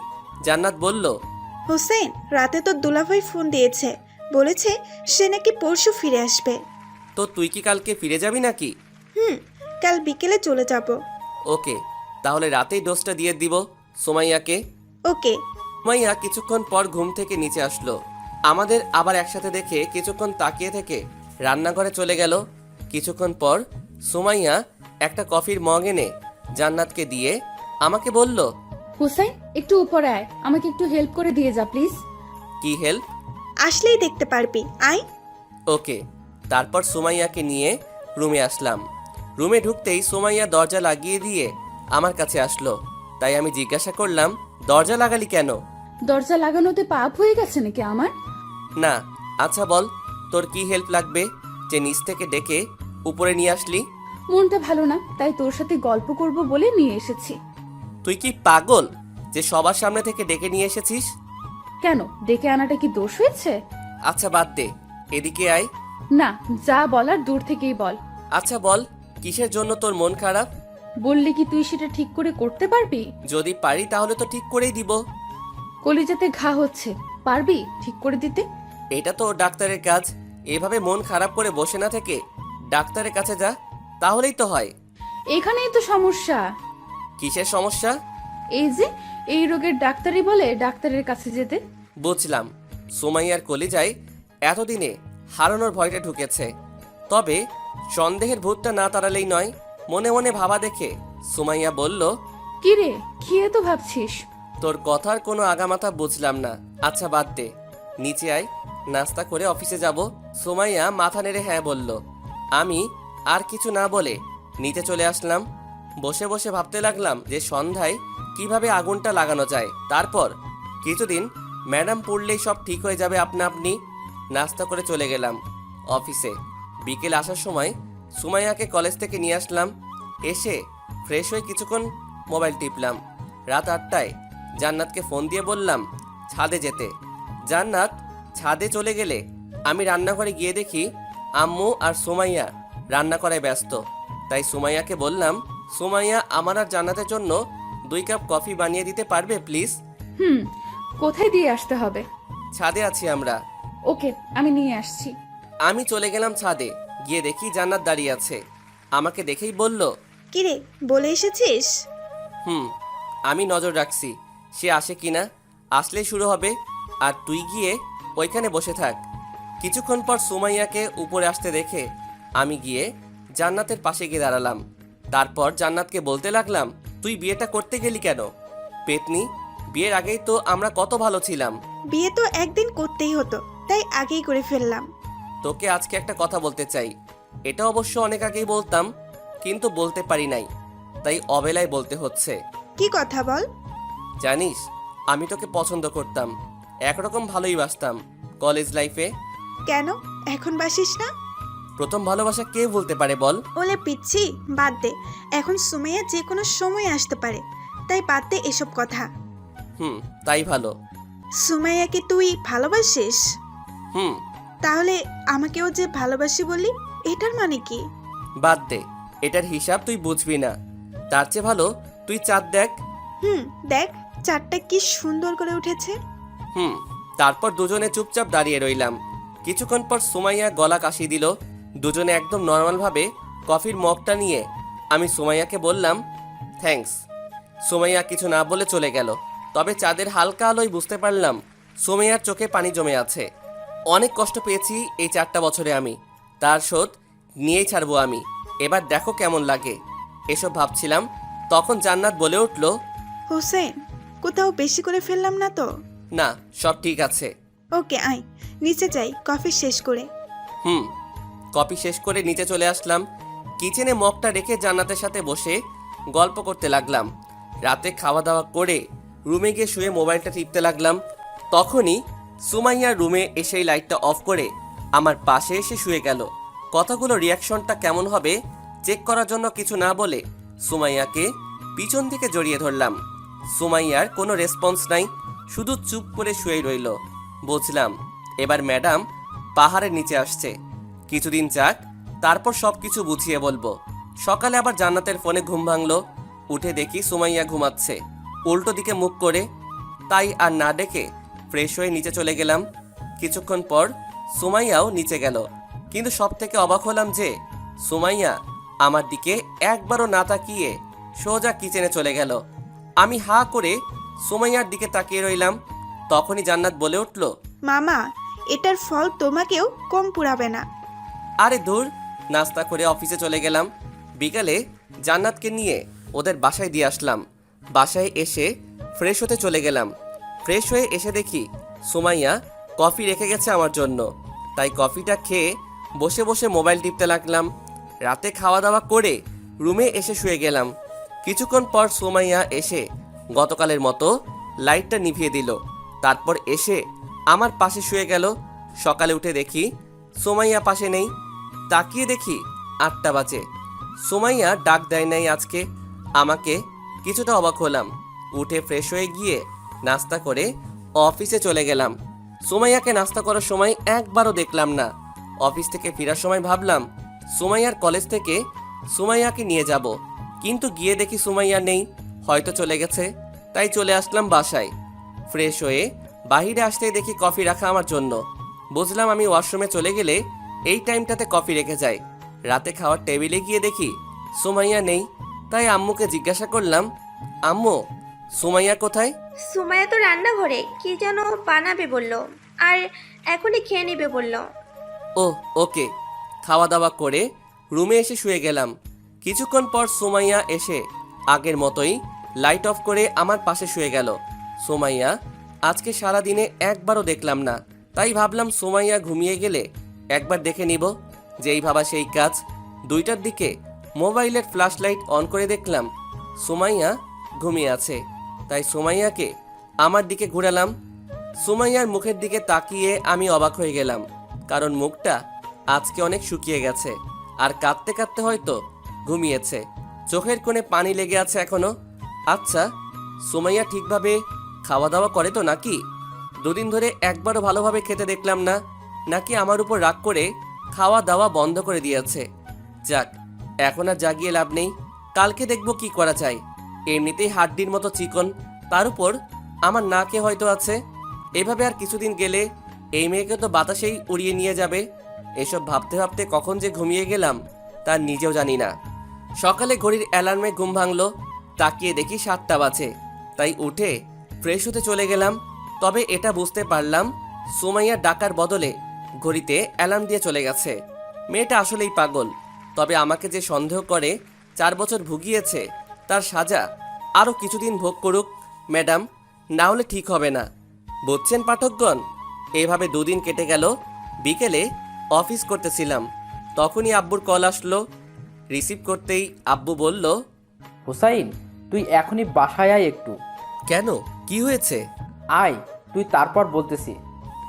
জান্নাত বলল, হোসেন, রাতে তো দুলাভাই ফোন দিয়েছে, বলেছে সে নাকি পরশু ফিরে আসবে। তো তুই কি কালকে ফিরে যাবি নাকি? কাল বিকেলে চলে যাব। ওকে, তাহলে রাতেই ডোজটা দিয়ে দিব সুমাইয়াকে। ওকে। সুমাইয়া কিছুক্ষণ পর ঘুম থেকে নিচে আসলো। আমাদের আবার একসাথে দেখে কিছুক্ষণ তাকিয়ে থেকে রান্নাঘরে চলে গেল। কিছুক্ষণ পর সুমাইয়া একটা কফির মগ এনে জান্নাতকে দিয়ে আমাকে বলল, হুসাইন, একটু উপরে আয়, আমাকে একটু হেল্প করে দিয়ে যা প্লিজ। কি হেল্প? আসলেই দেখতে পারবি, আয়। ওকে। তারপর সুমাইয়াকে নিয়ে রুমে আসলাম। রুমে ঢুকতেই সুমাইয়া দরজা লাগিয়ে দিয়ে আমার কাছে আসলো। তাই আমি জিজ্ঞাসা করলাম, দরজা লাগালি কেন? দরজা লাগানোতে পাপ হয়ে গেছে নাকি আমার? না। আচ্ছা বল, তোর কি হেল্প লাগবে যে নিচ থেকে ডেকে উপরে নিয়ে আসলি? মনটা ভালো না, তাই তোর সাথে গল্প করব বলে নিয়ে এসেছি। তুই কি পাগল যে সবার সামনে থেকে ডেকে নিয়ে এসেছিস? কেন, ডেকে আনাটা কি দোষ হয়েছে? আচ্ছা বাদ দে, এদিকে আয়। না, যা বলার দূর থেকেই বল। আচ্ছা বল, কিসের জন্য তোর মন খারাপ? বললে কি তুই সেটা ঠিক করে করতে পারবি? যদি পারি তাহলে তো ঠিক করেই দিব। কলিজাতে ঘা হচ্ছে, পারবি ঠিক করে দিতে? এটা তো ডাক্তারের কাজ। এভাবে মন খারাপ করে বসে না থেকে ডাক্তারের কাছে যা, তাহলেই তো হয়। এখানেই তো সমস্যা। কিসের সমস্যা? এই যে, এই রোগের ডাক্তারই বলে ডাক্তারের কাছে যেতে। বুঝলাম, সুমাইয়ার কলিজায় এতদিনে হারানোর ভয়টা ঢুকেছে। তবে সন্দেহের ভূতটা না তাড়ালেই নয়। মনে মনে ভাবা দেখে সুমাইয়া বলল, কি রে, কি এত ভাবছিস? তোর কথার কোনো আগামাথা বুঝলাম না। আচ্ছা বাদ দে, নিচে আয়, নাস্তা করে অফিসে যাব। সুমাইয়া মাথা নেড়ে হ্যাঁ বলল। আমি আর কিছু না বলে নিচে চলে আসলাম। বসে বসে ভাবতে লাগলাম যে সন্ধ্যায় কিভাবে আগুনটা লাগানো যায়। তারপর কিছুদিন ম্যাডাম পড়লেই সব ঠিক হয়ে যাবে আপনা আপনি। নাস্তা করে চলে গেলাম অফিসে। বিকেল আসার সময় সুমাইয়াকে কলেজ থেকে নিয়ে আসলাম। এসে ফ্রেশ হয়ে কিছুক্ষণ মোবাইল টিপলাম। রাত 8টায় জান্নাতকে ফোন দিয়ে বললাম ছাদে যেতে। জান্নাত ছাদে চলে গেলে আমি রান্নাঘরে গিয়ে দেখি আম্মু আর সুমাইয়া রান্না করায় ব্যস্ত। তাই সুমাইয়াকে বললাম, সুমাইয়া, আমার আর জান্নাতের জন্য 2 কাপ কফি বানিয়ে দিতে পারবে প্লিজ? কোথায় দিয়ে আসতে হবে? ছাদে আছি আমরা। ওকে, আমি নিয়ে আসছি। আমি চলে গেলাম ছাদে। গিয়ে দেখি জান্নাত দাঁড়িয়ে আছে। আমাকে দেখেই বলল, কিরে, বলে এসেছিস? আমি নজর রাখছি সে আসে কিনা। আসলেই শুরু হবে, আর তুই গিয়ে ওইখানে বসে থাক। কিছুক্ষণ পর সুমাইয়াকে উপরে আসতে দেখে আমি গিয়ে জান্নাতের পাশে গিয়ে দাঁড়ালাম। তারপর জান্নাতকে বলতে লাগলাম, তুই বিয়েটা করতে গেলি কেন? পেতনি, বিয়ের আগেই তো আমরা কত ভালো ছিলাম। বিয়ে তো একদিন করতেই হতো, তাই আগেই করে ফেললাম। তোকে আজকে একটা কথা বলতে চাই। এটা অবশ্য অনেক আগেই বলতাম, কিন্তু বলতে পারি নাই, তাই অবেলায় বলতে হচ্ছে। কি কথা বল। জানিস, আমি তোকে পছন্দ করতাম, একরকম ভালোই বাসতাম কলেজ লাইফে। কেন এখন বাসিস না? প্রথম ভালোবাসা কে বলতে পারে বল? ওলে পিচ্ছি, বাদ দে। এখন সুমাইয়া যে কোনো সময় আসতে পারে, তাই বাদ দে এসব কথা। তাই ভালো। সুমাইয়াকে তুই ভালোবাসিস? হুম। তাহলে আমাকেও যে ভালোবাসি বলি, এটার মানে কি? বাদ দে, এটার হিসাব তুই বুঝবি না। তার চেয়ে ভালো তুই চাঁদ দেখ। দেখ, চারটা কি সুন্দর করে উঠেছে। তারপর দুজনে চুপচাপ দাঁড়িয়ে রইলাম। কিছুক্ষণ পর সুমাইয়া গলা কাশি দিল। দুজনে একদম নর্মালভাবে কফির মগটা নিয়ে আমি সুমাইয়াকে বললাম, থ্যাঙ্কস। সুমাইয়া কিছু না বলে চলে গেল। তবে চাঁদের হালকা আলোয় বুঝতে পারলাম সুমাইয়ার চোখে পানি জমে আছে। অনেক কষ্ট পেয়েছি এই 4টা বছরে আমি। তার শোধ নিয়েই ছাড়বো আমি। এবার দেখো কেমন লাগে। এসব ভাবছিলাম, তখন জান্নাত বলে উঠল, হোসেন, কোথাও বেশি করে ফেললাম না তো? না, সব ঠিক আছে। ওকে, আয় নিচে যাই কফি শেষ করে। কফি শেষ করে নিচে চলে আসলাম। কিচেনে মগটা রেখে জান্নাতের সাথে বসে গল্প করতে লাগলাম। রাতে খাওয়া দাওয়া করে রুমে গিয়ে শুয়ে মোবাইলটা টিপতে লাগলাম। তখনই সুমাইয়ার রুমে এসেই লাইটটা অফ করে আমার পাশে এসে শুয়ে গেল। কথাগুলো রিয়াকশনটা কেমন হবে চেক করার জন্য কিছু না বলে সুমাইয়াকে পিছন থেকে জড়িয়ে ধরলাম। সুমাইয়ার কোনো রেসপন্স নাই, শুধু চুপ করে শুয়ে রইল। বুঝলাম এবার ম্যাডাম পাহাড়ের নিচে আসছে। কিছুদিন যাক, তারপর সব কিছু বুঝিয়ে বলবো। সকালে আবার জান্নাতের ফোনে ঘুম ভাঙলো। উঠে দেখি সুমাইয়া ঘুমাচ্ছে উল্টো দিকে মুখ করে। তাই আর না ডেকে ফ্রেশ হয়ে নিচে চলে গেলাম। কিছুক্ষণ পর সুমাইয়াও নিচে গেল, কিন্তু সব থেকে অবাক হলাম যে সুমাইয়া আমার দিকে একবারও না তাকিয়ে সোজা কিচেনে চলে গেল। আমি হা করে সুমাইয়ার দিকে তাকিয়ে রইলাম। তখনই জান্নাত বলে উঠল, মামা, এটার ফল তোমাকেও কম পুরাবে না। আরে দূর। নাস্তা করে অফিসে চলে গেলাম। বিকালে জান্নাতকে নিয়ে ওদের বাসায় দিয়ে আসলাম। বাসায় এসে ফ্রেশ হতে চলে গেলাম। ফ্রেশ হয়ে এসে দেখি সুমাইয়া কফি রেখে গেছে আমার জন্য। তাই কফিটা খেয়ে বসে বসে মোবাইল টিপতে লাগলাম। রাতে খাওয়া দাওয়া করে রুমে এসে শুয়ে গেলাম। কিছুক্ষণ পর সুমাইয়া এসে গতকালের মতো লাইটটা নিভিয়ে দিল। তারপর এসে আমার পাশে শুয়ে গেল। সকালে উঠে দেখি সুমাইয়া পাশে নেই। তাকিয়ে দেখি 8টা বাজে। সুমাইয়া ডাক দেয় নাই আজকে আমাকে। কিছুটা অবাক হলাম। উঠে ফ্রেশ হয়ে গিয়ে নাস্তা করে অফিসে চলে গেলাম। সুমাইয়াকে নাস্তা করার সময় একবারও দেখলাম না। অফিস থেকে ফেরার সময় ভাবলাম সুমাইয়ার কলেজ থেকে সুমাইয়াকে নিয়ে যাব, কিন্তু গিয়ে দেখি সুমাইয়া নেই, হয়তো চলে গেছে। তাই চলে আসলাম বাসায়। ফ্রেশ হয়ে বাইরে আসতেই দেখি কফি রাখা আমার জন্য। বুঝলাম আমি ওয়াশরুমে চলে গেলে এই টাইমটাতে কফি রেখে যায়। রাতে খাওয়ার টেবিলে গিয়ে দেখি সুমাইয়া নেই। তাই আম্মুকে জিজ্ঞাসা করলাম, আম্মু সুমাইয়া কোথায়? সুমাইয়া তো রান্নাঘরে কি যেন বানাবে বললো, আর এখনই খেয়ে নেবে বললো। ও ওকে। খাওয়া দাওয়া করে রুমে এসে শুয়ে গেলাম। কিছুক্ষণ পর সুমাইয়া এসে আগের মতোই লাইট অফ করে আমার পাশে শুয়ে গেল। সুমাইয়া আজকে সারাদিনে একবারও দেখলাম না। তাই ভাবলাম সুমাইয়া ঘুমিয়ে গেলে একবার দেখে নিব। যেই ভাবা সেই কাজ। 2টার দিকে মোবাইলের ফ্ল্যাশ লাইট অন করে দেখলাম সুমাইয়া ঘুমিয়ে আছে। তাই সুমাইয়াকে আমার দিকে ঘোরালাম। সুমাইয়ার মুখের দিকে তাকিয়ে আমি অবাক হয়ে গেলাম, কারণ মুখটা আজকে অনেক শুকিয়ে গেছে আর কাঁদতে কাঁদতে হয়তো ঘুমিয়েছে। চোখের কোণে পানি লেগে আছে এখনো। আচ্ছা, সুমাইয়া ঠিকভাবে খাওয়া দাওয়া করে তো নাকি? 2 দিন ধরে একবারও ভালোভাবে খেতে দেখলাম না। নাকি আমার উপর রাগ করে খাওয়া দাওয়া বন্ধ করে দিয়েছে? যাক, এখন আর জাগিয়ে লাভ নেই। কালকে দেখব কি করা যায়। এমনিতেই হাড্ডির মতো চিকন, তার উপর আমার নাকে হয়তো আছে। এভাবে আর কিছুদিন গেলে এই মেয়েকে তো বাতাসেই উড়িয়ে নিয়ে যাবে। এসব ভাবতে ভাবতে কখন যে ঘুমিয়ে গেলাম তা নিজেও জানি না। সকালে ঘড়ির অ্যালার্মে ঘুম ভাঙলো। তাকিয়ে দেখি 7টা বাজে। তাই উঠে ফ্রেশ হতে চলে গেলাম। তবে এটা বুঝতে পারলাম সুমাইয়া ডাকার বদলে ঘড়িতে অ্যালার্ম দিয়ে চলে গেছে। মেয়েটা আসলেই পাগল। তবে আমাকে যে সন্দেহ করে 4 বছর ভুগিয়েছে, তার সাজা আরও কিছুদিন ভোগ করুক ম্যাডাম, না হলে ঠিক হবে না। বুঝছেন পাঠকগণ? এইভাবে 2 দিন কেটে গেল। বিকেলে অফিস করতেছিলাম, তখনই আব্বুর কল আসলো। রিসিভ করতেই আব্বু বলল, হুসাইন, তুই এখনই বাসায় আয় একটু। কেন, কি হয়েছে? আয়, তুই তারপর বলতেছি।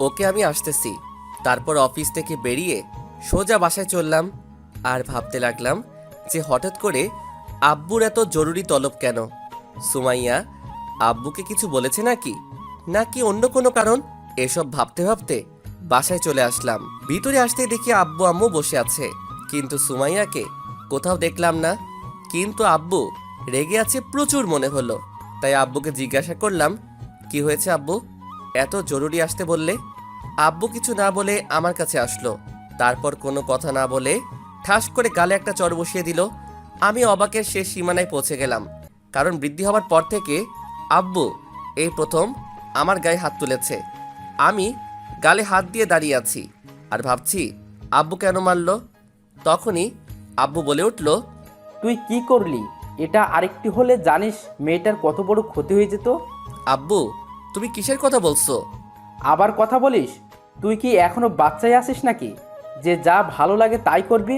ওকে, আমি আসতেছি। তারপর অফিস থেকে বেরিয়ে সোজা বাসায় চললাম। আর ভাবতে লাগলাম যে হঠাৎ করে আব্বুর এত জরুরি তলব কেন? সুমাইয়া আব্বুকে কিছু বলেছে নাকি, নাকি অন্য কোনো কারণ? এসব ভাবতে ভাবতে বাসায় চলে আসলাম। ভিতরে আসতে দেখি আব্বু আম্মু বসে আছে, কিন্তু সুমাইয়াকে কোথাও দেখলাম না। কিন্তু আব্বু রেগে আছে প্রচুর মনে হলো। তাই আব্বুকে জিজ্ঞাসা করলাম, কি হয়েছে আব্বু, এত জরুরি আসতে বললে? আব্বু কিছু না বলে আমার কাছে আসলো। তারপর কোনো কথা না বলে ঠাস করে গালে একটা চড় বসিয়ে দিল। আমি অবাকের শেষ সীমানায় পৌঁছে গেলাম, কারণ বৃদ্ধি হওয়ার পর থেকে আব্বু এই প্রথম আমার গায়ে হাত তুলেছে। আমি গালে হাত দিয়ে দাঁড়িয়ে আছি আর ভাবছি আব্বু কেন মারল। তখনই আব্বু বলে উঠল, তুই কি করলি? এটা আরেকটি হলে জানিস মেয়েটার কত বড় ক্ষতি হয়ে যেত। আব্বু তুমি কিসের কথা বলছো? আবার কথা বলিস? তুই কি এখনো বাচ্চাই আছিস নাকি, যে যা ভালো লাগে তাই করবি?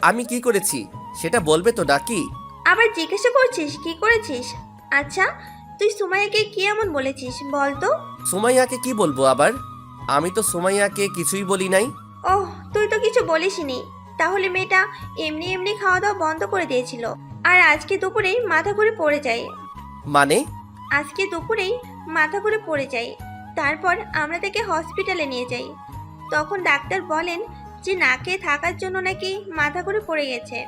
আমি কি করেছি সেটা বলবে তো নাকি? আবার জিজ্ঞাসা করছিস কি করেছিস? আচ্ছা, তুই সুমাইয়াকে কি এমন বলেছিস বল তো? সুমাইয়াকে কি বলবো আবার? আমি তো সুমাইয়াকে কিছুই বলি নাই। ওহ, তুই তো কিছু বলিসনি। তাহলে মেয়েটা এমনি এমনি খাওয়া দাওয়া বন্ধ করে দিয়েছিল, আর আজকে দুপুরেই মাথা ঘুরে পড়ে যায়। মানে? আজকে দুপুরেই মাথা ঘুরে পড়ে যায়, তারপর আমরা তাকে হসপিটালে নিয়ে যাই। তখন ডাক্তার বলেন যে নাকে থাকার জন্য নাকি মাথা ঘুরে পড়ে গেছে।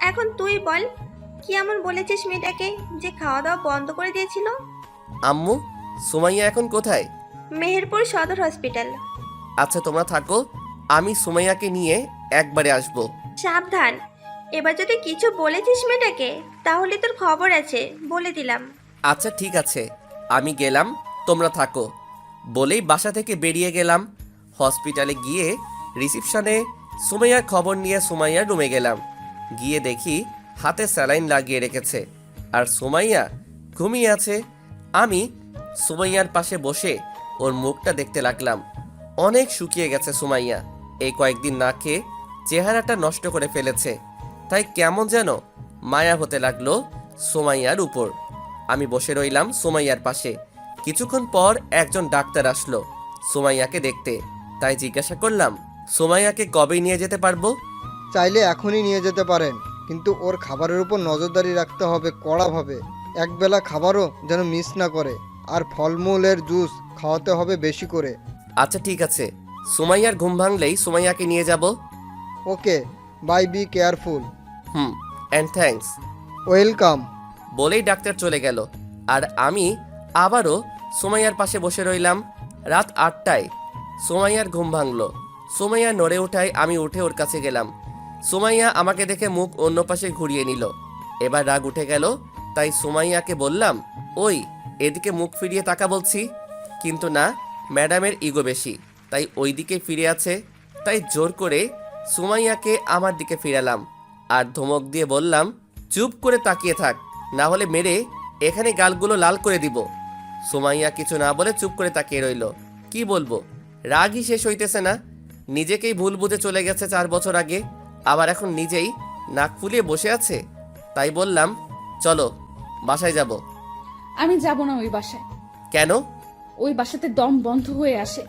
এখন তুই বল, কি এমন বলেছিস মেয়েটাকে যে খাওয়া দাওয়া বন্ধ করে দিয়েছিল? আম্মু, সুমাইয়া এখন কোথায়? মেহেরপুর সদর হসপিটাল। আচ্ছা তোমরা থাকো, আমি সুমাইয়াকে নিয়ে একবারে আসবো। সাবধান, এবার যদি কিছু বলেছিস মেয়েটাকে তাহলে তোর খবর আছে, বলে দিলাম। আচ্ছা ঠিক আছে, আমি গেলাম, তোমরা থাকো। বলেই বাসা থেকে বেরিয়ে গেলাম। হসপিটালে গিয়ে রিসিপশনে সুমাইয়ার খবর নিয়ে সুমাইয়ার রুমে গেলাম। গিয়ে দেখি হাতে স্যালাইন লাগিয়ে রেখেছে আর সুমাইয়া ঘুমিয়ে আছে। আমি সুমাইয়ার পাশে বসে ওর মুখটা দেখতে লাগলাম। অনেক শুকিয়ে গেছে সুমাইয়া, এই কয়েকদিন না খেয়ে চেহারাটা নষ্ট করে ফেলেছে। তাই কেমন যেন মায়া হতে লাগলো সুমাইয়ার উপর। আমি বসে রইলাম সুমাইয়ার পাশে। কিছুক্ষণ পর একজন ডাক্তার আসলো সুমাইয়াকে দেখতে। তাই জিজ্ঞাসা করলাম, সুমাইয়াকে কবে নিয়ে যেতে পারবো? চাইলে এখনই নিয়ে যেতে পারেন, কিন্তু ওর খাবারের উপর নজরদারি রাখতে হবে কড়াভাবে। একবেলা খাবারও যেন মিস না করে, আর ফলমূলের জুস খাওয়াতে হবে বেশি করে। আচ্ছা ঠিক আছে, সুমাইয়ার ঘুম ভাঙলেই সুমাইয়াকে নিয়ে যাব। Okay, bye, be careful. And thanks. Welcome. বলেই ডাক্তার চলে গেল আর আমি আবারও সুমাইয়ার পাশে বসে রইলাম। রাত 8টায় সুমাইয়ার ঘুম ভাঙলো। সুমাইয়া নড়ে ওঠায় আমি উঠে ওর কাছে গেলাম। সুমাইয়া আমাকে দেখে মুখ অন্য পাশে ঘুরিয়ে নিল। এবার রাগ উঠে গেল, তাই সুমাইয়াকে বললাম, ওই এদিকে মুখ ফিরিয়ে তাকা বলছি। কিন্তু না, ম্যাডামের ইগো বেশি, তাই ওই দিকে ফিরে আছে। তাই জোর করে সুমাইয়াকে আমার দিকে ফিরালাম আর ধমক দিয়ে বললাম, চুপ করে তাকিয়ে থাক, না হলে মেরে এখানে গালগুলো লাল করে দিব। সুমাইয়া কিছু না বলে চুপ করে তাকিয়ে রইল। কি বলবো, রাগই শেষ হইতেছে না। নিজেকেই ভুল বুঝে চলে গেছে 4 বছর আগে, আবার এখন নিজেই নাক ফুলিয়ে বসে আছে। তাই বললাম, চলো বাসায় যাব। আমি যাব না ওই বাসায়। কেন? ওই বাসাতে দম বন্ধ হয়ে আসে।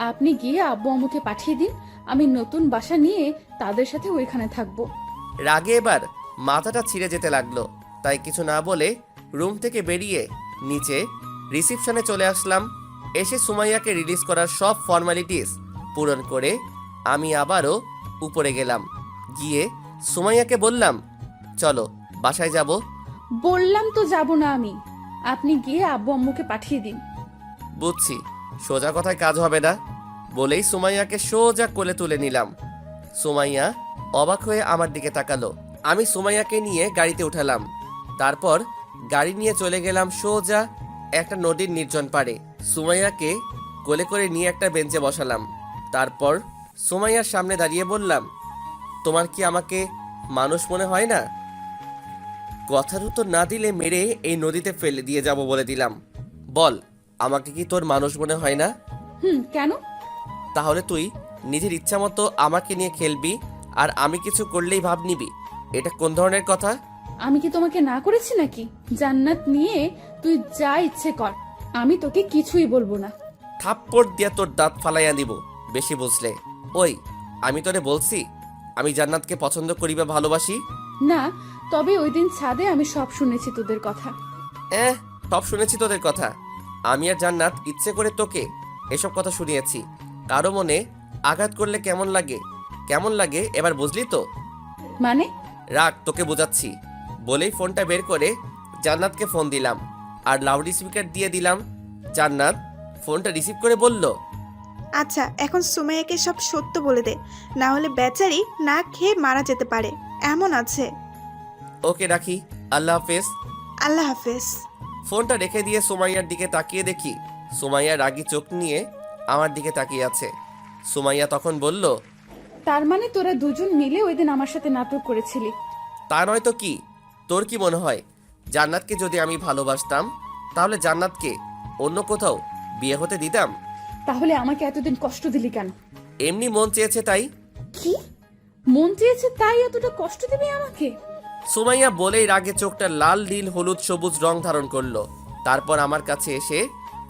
আপনি গিয়ে আব্বু আম্মুকে পাঠিয়ে দিন, আমি নতুন বাসা নিয়ে তাদের সাথে ওইখানে থাকবো। রাগে এবার মাথাটা ছিঁড়ে যেতে লাগলো। তাই কিছু না বলে রুম থেকে বেরিয়ে নিচে রিসিপশনে চলে আসলাম। এসে সুমাইয়াকে রিলিজ করার সব ফর্মালিটিস পূরণ করে আমি আবারও উপরে গেলাম। গিয়ে সুমাইয়াকে বললাম, চলো বাসায় যাব। বললাম তো যাব না আমি, আপনি গিয়ে আব্বু আম্মুকে পাঠিয়ে দিন। বুঝছি, সোজা কথায় কাজ হবে না। বলেই সুমাইয়াকে সোজা কোলে তুলে নিলাম। সুমাইয়া অবাক হয়ে আমার দিকে তাকালো। আমি সুমাইয়াকে নিয়ে গাড়িতে উঠালাম। তারপর গাড়ি নিয়ে চলে গেলাম সোজা একটা নদীর নির্জন পাড়ে। সুমাইয়াকে কোলে করে নিয়ে একটা বেঞ্চে বসালাম। তারপর সুমাইয়ার সামনে দাঁড়িয়ে বললাম, তোমার কি আমাকে মানুষ মনে হয় না? কথার উত্তর না দিলে মেরে এই নদীতে ফেলে দিয়ে যাব বলে দিলাম। বল, আমাকে কি তোর মানুষ মনে হয় না? কেন? তাহলে তুই নিজের ইচ্ছা মতো আমাকে নিয়ে খেলবি আর আমি কিছু করলেই ভাব নিবি, এটা কোন ধরনের কথা? আমি কি তোমাকে না করেছি নাকি? জান্নাত নিয়ে তুই যা ইচ্ছে কর, আমি তোকে কিছুই বলবো না। থাপ্পড় দিয়া তোর দাঁত ফালাইয়া দিব বেশি বুঝলে। ওই, আমি তোরে বলছি আমি জান্নাতকে পছন্দ করি বা ভালোবাসি? না, তবে ওই দিন ছাদে আমি সব শুনেছি তোদের কথা। সব শুনেছি তোদের কথা। আমি আর জান্নাত ইচ্ছে করে তোকে এসব কথা শুনিয়েছি। কারো মনে আঘাত করলে কেমন লাগে, কেমন লাগে এবার বুঝলি তো? মানে? রাখ, তোকে বোঝাচ্ছি। বলেই ফোনটা বের করে জান্নাতকে ফোন দিলাম আর লাউড স্পিকার দিয়ে দিলাম। জান্নাত ফোনটা রিসিভ করে বলল, আচ্ছা, এখন সুমাইয়াকে সব সত্য বলে দে, না হলে বেচারি না খেয়ে মারা যেতে পারে, এমন আছে। ওকে রাখি, আল্লাহ হাফেজ। আল্লাহ হাফেজ। ফোনটা রেখে দিয়ে সুমাইয়ার দিকে তাকিয়ে দেখি সুমাইয়া রাগী চোখ নিয়ে আমার দিকে তাকিয়ে আছে। সুমাইয়া তখন বলল, তার মানে তোরা দুজন মিলে ওই দিন আমার সাথে নাটক করেছিলি? তা নয় তো কি? তোর কি মনে হয় জান্নাতকে যদি আমি ভালোবাসতাম তাহলে জান্নাতকে অন্য কোথাও বিয়ে হতে দিতাম? তাহলে আমাকে এতদিন কষ্ট দিলি কেন? এমনি মন চেয়েছে তাই। কি মন চেয়েছে তাই এতটা কষ্ট দিবি আমাকে? সুমাইয়া বলেই রাগে চোখটা লাল, নীল, হলুদ, সবুজ রং ধারণ করলো। তারপর আমার কাছে এসে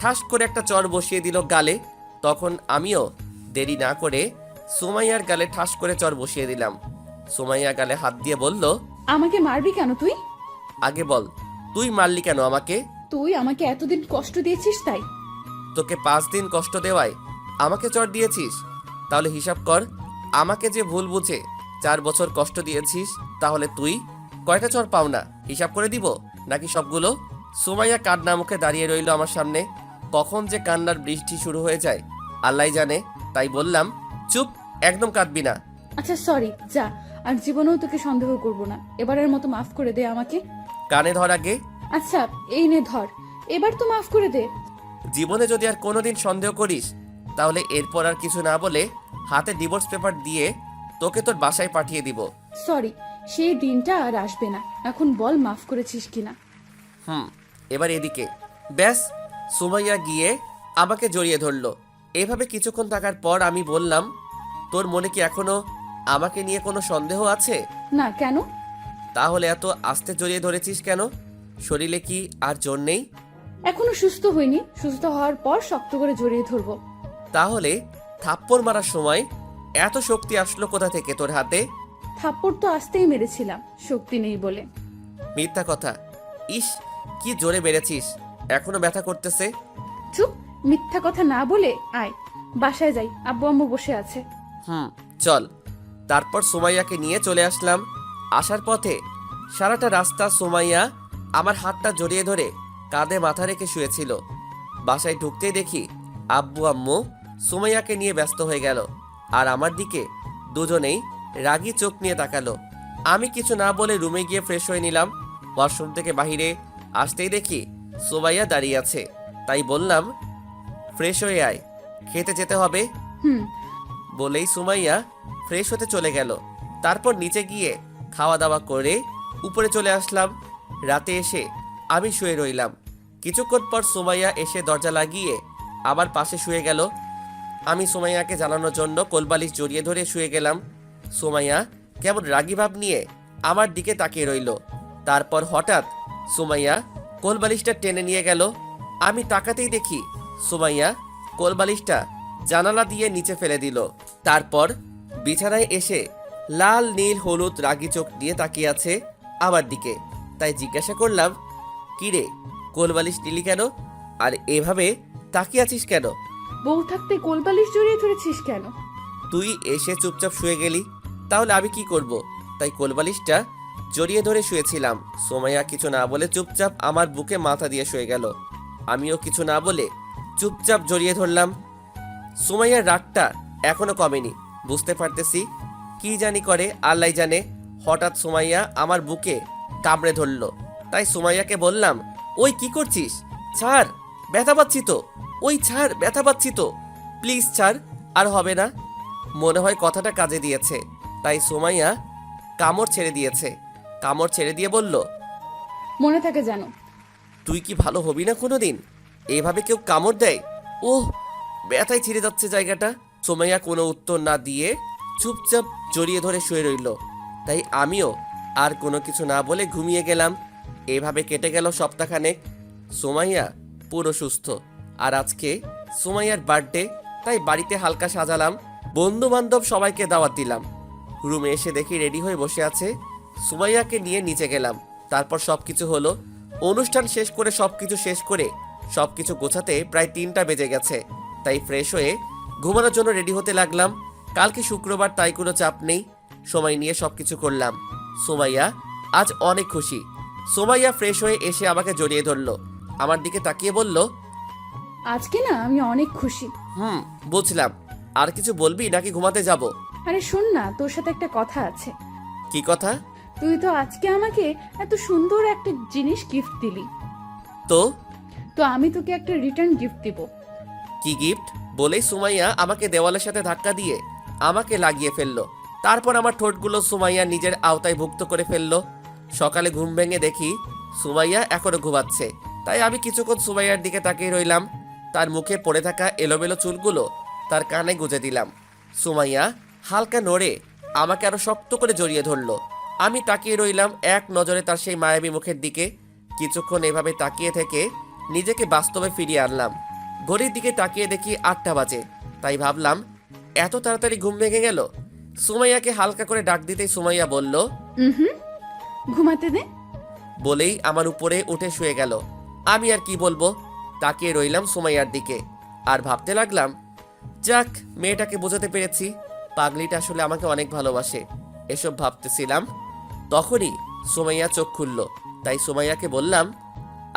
ঠাস করে একটা চড় বসিয়ে দিল গালে। তখন আমিও দেরি না করে সুমাইয়ার গালে ঠাস করে চড় বসিয়ে দিলাম। সুমাইয়া গালে হাত দিয়ে বলল, আমাকে মারবি কেন তুই? আগে বল, তুই মারলি কেন আমাকে? তুই আমাকে এতদিন কষ্ট দিয়েছিস তাই। তোকে 5 দিন কষ্ট দেওয়ায় আমাকে চড় দিয়েছিস। তাহলে হিসাব কর, আমাকে যে ভুল বুঝে 4 বছর কষ্ট দিয়েছিস, তাহলে তুই কয়টা চড় পাও না? হিসাব করে দিব নাকি সবগুলো? সুমাইয়া কান্না মুখে দাঁড়িয়ে রইল আমার সামনে। কখন যে কান্নার বৃষ্টি শুরু হয়ে যায় আল্লাহ জানে। তাই বললাম, চুপ, একদম কাঁদবি না। আচ্ছা সরি, যা, আর জীবনেও তোকে সন্দেহ করব না। এবারের মতো মাফ করে দে আমাকে। কানে ধর আগে। আচ্ছা এই নে ধর, এবার তো মাফ করে দে। জীবনে যদি আর কোনোদিন সন্দেহ করিস তাহলে এরপর আর কিছু না বলে হাতে ডিভোর্স পেপার দিয়ে তোকে তোর বাসায় পাঠিয়ে দিব। সরি, সেই দিনটা আর আসবে না। এখন বল মাফ করেছিস কিনা। এবার এদিকে। ব্যাস, সুমাইয়া গিয়ে আমাকে জড়িয়ে ধরলো। এভাবে কিছুক্ষণ থাকার পর আমি বললাম, তোর মনে কি এখনো আমাকে নিয়ে কোনো সন্দেহ আছে? না, কেন? তাহলে এত আস্তে জড়িয়ে ধরেছিস কেন? শরীরে কি আর জোর নেই? এখনো সুস্থ হইনি, সুস্থ হওয়ার পর শক্ত করে জড়িয়ে ধরবো। তাহলে থাপ্পড় মারার সময় এত শক্তি আসলো কোথা থেকে তোর হাতে? থাপ্পড় তো আসতেই মেরেছিলাম, শক্তি নেই বলে। মিথ্যা কথা। ইস, কি জোরে বেড়েছিস, এখনো ব্যথা করতেছে। চুপ, মিথ্যা কথা না বলে আয়, বাসায় যাই, আব্বু আম্মু বসে আছে। চল। তারপর সুমাইয়াকে নিয়ে চলে আসলাম। আসার পথে সারাটা রাস্তা সুমাইয়া আমার হাতটা জড়িয়ে ধরে কাঁধে মাথা রেখে শুয়েছিল। বাসায় ঢুকতেই দেখি আব্বু আম্মু সুমাইয়াকে নিয়ে ব্যস্ত হয়ে গেল, আর আমার দিকে দুজনেই রাগী চোখ নিয়ে তাকালো। আমি কিছু না বলে রুমে গিয়ে ফ্রেশ হয়ে নিলাম। ওয়াশরুম থেকে বাহিরে আসতেই দেখি সুমাইয়া দাঁড়িয়ে আছে। তাই বললাম, ফ্রেশ হয়ে আয়, খেতে যেতে হবে। বলেই সুমাইয়া ফ্রেশ হতে চলে গেল। তারপর নিচে গিয়ে খাওয়া দাওয়া করে উপরে চলে আসলাম। রাতে এসে আমি শুয়ে রইলাম। কিছুক্ষণ পর সুমাইয়া এসে দরজা লাগিয়ে আমার পাশে শুয়ে গেল। আমি সুমাইয়াকে জানানোর জন্য কোলবালিশ জড়িয়ে ধরে শুয়ে গেলাম। সুমাইয়া কেমন রাগী ভাব নিয়ে আমার দিকে তাকিয়ে রইল। তারপর হঠাৎ সুমাইয়া কোলবালিশটা টেনে নিয়ে গেল। আমি তাকাতেই দেখি সুমাইয়া কোলবালিশটা জানালা দিয়ে নিচে ফেলে দিল। তারপর বিছানায় এসে লাল নীল হলুদ রাগী চোখ নিয়ে তাকিয়ে আছে আমার দিকে। তাই জিজ্ঞাসা করলাম, কি রে, কোলবালিশ নিলি কেন? আর এভাবে তাকিয়ে আছিস কেন? বউ থাকতে কোলবালিশ জড়িয়ে ধরেছিস কেন? তুই এসে চুপচাপ শুয়ে গেলি, তাহলে আমি কি করব? তাই কোলবালিশটা জড়িয়ে ধরে শুয়েছিলাম। সুমাইয়া কিছু না বলে চুপচাপ আমার বুকে মাথা দিয়ে শুয়ে গেল। আমিও কিছু না বলে চুপচাপ জড়িয়ে ধরলাম। সুমাইয়ার রাগটা এখনো কমেনি, বুঝতে পারতেছি কি জানি করে আল্লাহ জানে। হঠাৎ সুমাইয়া আমার বুকে কামড়ে ধরলো। তাই সুমাইয়াকে বললাম, ওই কি করছিস? ছাড়, ব্যথা পাচ্ছি তো। ওই ছাড়, ব্যথা পাচ্ছি তো, প্লিজ ছাড়, আর হবে না। মনে হয় কথাটা কাজে দিয়েছে, তাই সুমাইয়া কামড় ছেড়ে দিয়েছে। কামড় ছেড়ে দিয়ে বলল, মনে থাকে জানো। তুই কি ভালো হবি না কোনোদিন? এইভাবে কেউ কামড় দেয়? ওহ, ব্যথায় ছিঁড়ে যাচ্ছে জায়গাটা। সুমাইয়া কোনো উত্তর না দিয়ে চুপচাপ জড়িয়ে ধরে শুয়ে রইল। তাই আমিও আর কোনো কিছু না বলে ঘুমিয়ে গেলাম। এভাবে কেটে গেল সপ্তাহখানেক। সুমাইয়া পুরো সুস্থ। আর আজকে সুমাইয়ার বার্থডে, তাই বাড়িতে হালকা সাজালাম। বন্ধু বান্ধব সবাইকে দাওয়াত দিলাম। রুমে এসে দেখি রেডি হয়ে বসে আছে। সুমাইয়াকে নিয়ে নিচে গেলাম। তারপর সবকিছু হলো। অনুষ্ঠান শেষ করে সবকিছু গোছাতে প্রায় 3টা বেজে গেছে। তাই ফ্রেশ হয়ে ঘুমানোর জন্য রেডি হতে লাগলাম। কালকে শুক্রবার, তাই কোনো চাপ নেই, সময় নিয়ে সবকিছু করলাম। সুমাইয়া আজ অনেক খুশি। সুমাইয়া ফ্রেশ হয়ে এসে আমাকে জড়িয়ে ধরলো, আমার দিকে তাকিয়ে বলল, আজকে না আমি অনেক খুশি। বুঝলাম। আর কিছু বলবি নাকি ঘুমাতে যাব? আরে শোন না, তোর সাথে একটা কথা আছে। কি কথা? তুই তো আজকে আমাকে এত সুন্দর একটা জিনিস গিফট দিলি, তো আমি তোকে একটা রিটার্ন গিফট দিব। কি গিফট? বলেই সুমাইয়া আমাকে দেওয়ালের সাথে ধাক্কা দিয়ে আমাকে লাগিয়ে ফেললো। তারপর আমার ঠোঁটগুলো সুমাইয়া নিজের আওতায় ভুক্ত করে ফেললো। সকালে ঘুম ভেঙে দেখি সুমাইয়া এখনো ঘুমাচ্ছে। তাই আমি কিছুক্ষণ সুমাইয়ার দিকে তাকিয়ে রইলাম। তার মুখে পড়ে থাকা এলোমেলো চুলগুলো তার কানে গুঁজে দিলাম। সুমাইয়া হালকা নড়ে আমাকে আরো শক্ত করে জড়িয়ে ধরলো। আমি তাকিয়ে রইলাম এক নজরে তার সেই মায়াবী মুখের দিকে। কিছুক্ষণ এভাবে তাকিয়ে থেকে নিজেকে বাস্তবে ফিরিয়ে আনলাম। ঘড়ির দিকে তাকিয়ে দেখি 8টা বাজে। তাই ভাবলাম, এত তাড়াতাড়ি ঘুম ভেঙে গেল। সুমাইয়াকে হালকা করে ডাক দিতেই সুমাইয়া বলল, ঘুমাতে দে। বলেই আমার উপরে উঠে শুয়ে গেল। আমি আর কি বলবো, তাকিয়ে রইলাম সুমাইয়ার দিকে। আর ভাবতে লাগলাম, যাক, মেয়েটাকে বোঝাতে পেরেছি পাগলিটা আসলে আমাকে অনেক ভালোবাসে। এসব ভাবতেছিলাম, তখনই সুমাইয়া চোখ খুলল। তাই সুমাইয়াকে বললাম,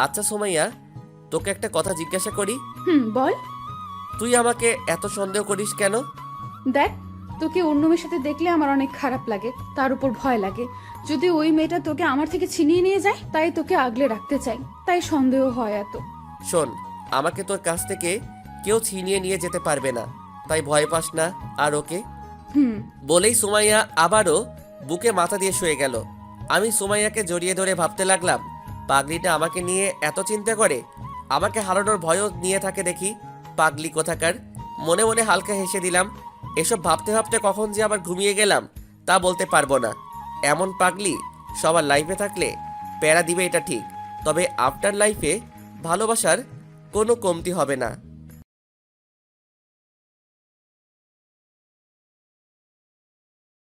আচ্ছা সুমাইয়া, তোকে একটা কথা জিজ্ঞাসা করি, বল। তুই আমাকে এত সন্দেহ করিস কেন? দেখ, তোকে অন্য মেয়ের সাথে দেখলে আমার অনেক খারাপ লাগে, তার উপর ভয় লাগে। যদি ওই মেয়েটা তোকে আমার থেকে ছিনিয়ে নিয়ে যায়, তাই তোকে আগলে রাখতে চাই, তাই সন্দেহ হয় এত। শোন, আমাকে তোর কাছ থেকে কেউ ছিনিয়ে নিয়ে যেতে পারবে না, তাই ভয় পাস না। আর ওকে বলেই সুমাইয়া আবারও বুকে মাথা দিয়ে শুয়ে গেল। আমি সুমাইয়াকে জড়িয়ে ধরে ভাবতে লাগলাম, পাগলিটা আমাকে নিয়ে এত চিন্তা করে, আমাকে হারানোর ভয়ও নিয়ে থাকে দেখি। পাগলি কোথাকার। মনে মনে হালকা হেসে দিলাম। এসব ভাবতে ভাবতে কখন যে আবার ঘুমিয়ে গেলাম তা বলতে পারবো না। এমন পাগলি সবার লাইফে থাকলে প্যারা দিবে, এটা ঠিক। তবে আফটার লাইফে ভালোবাসার কোনো কমতি হবে না।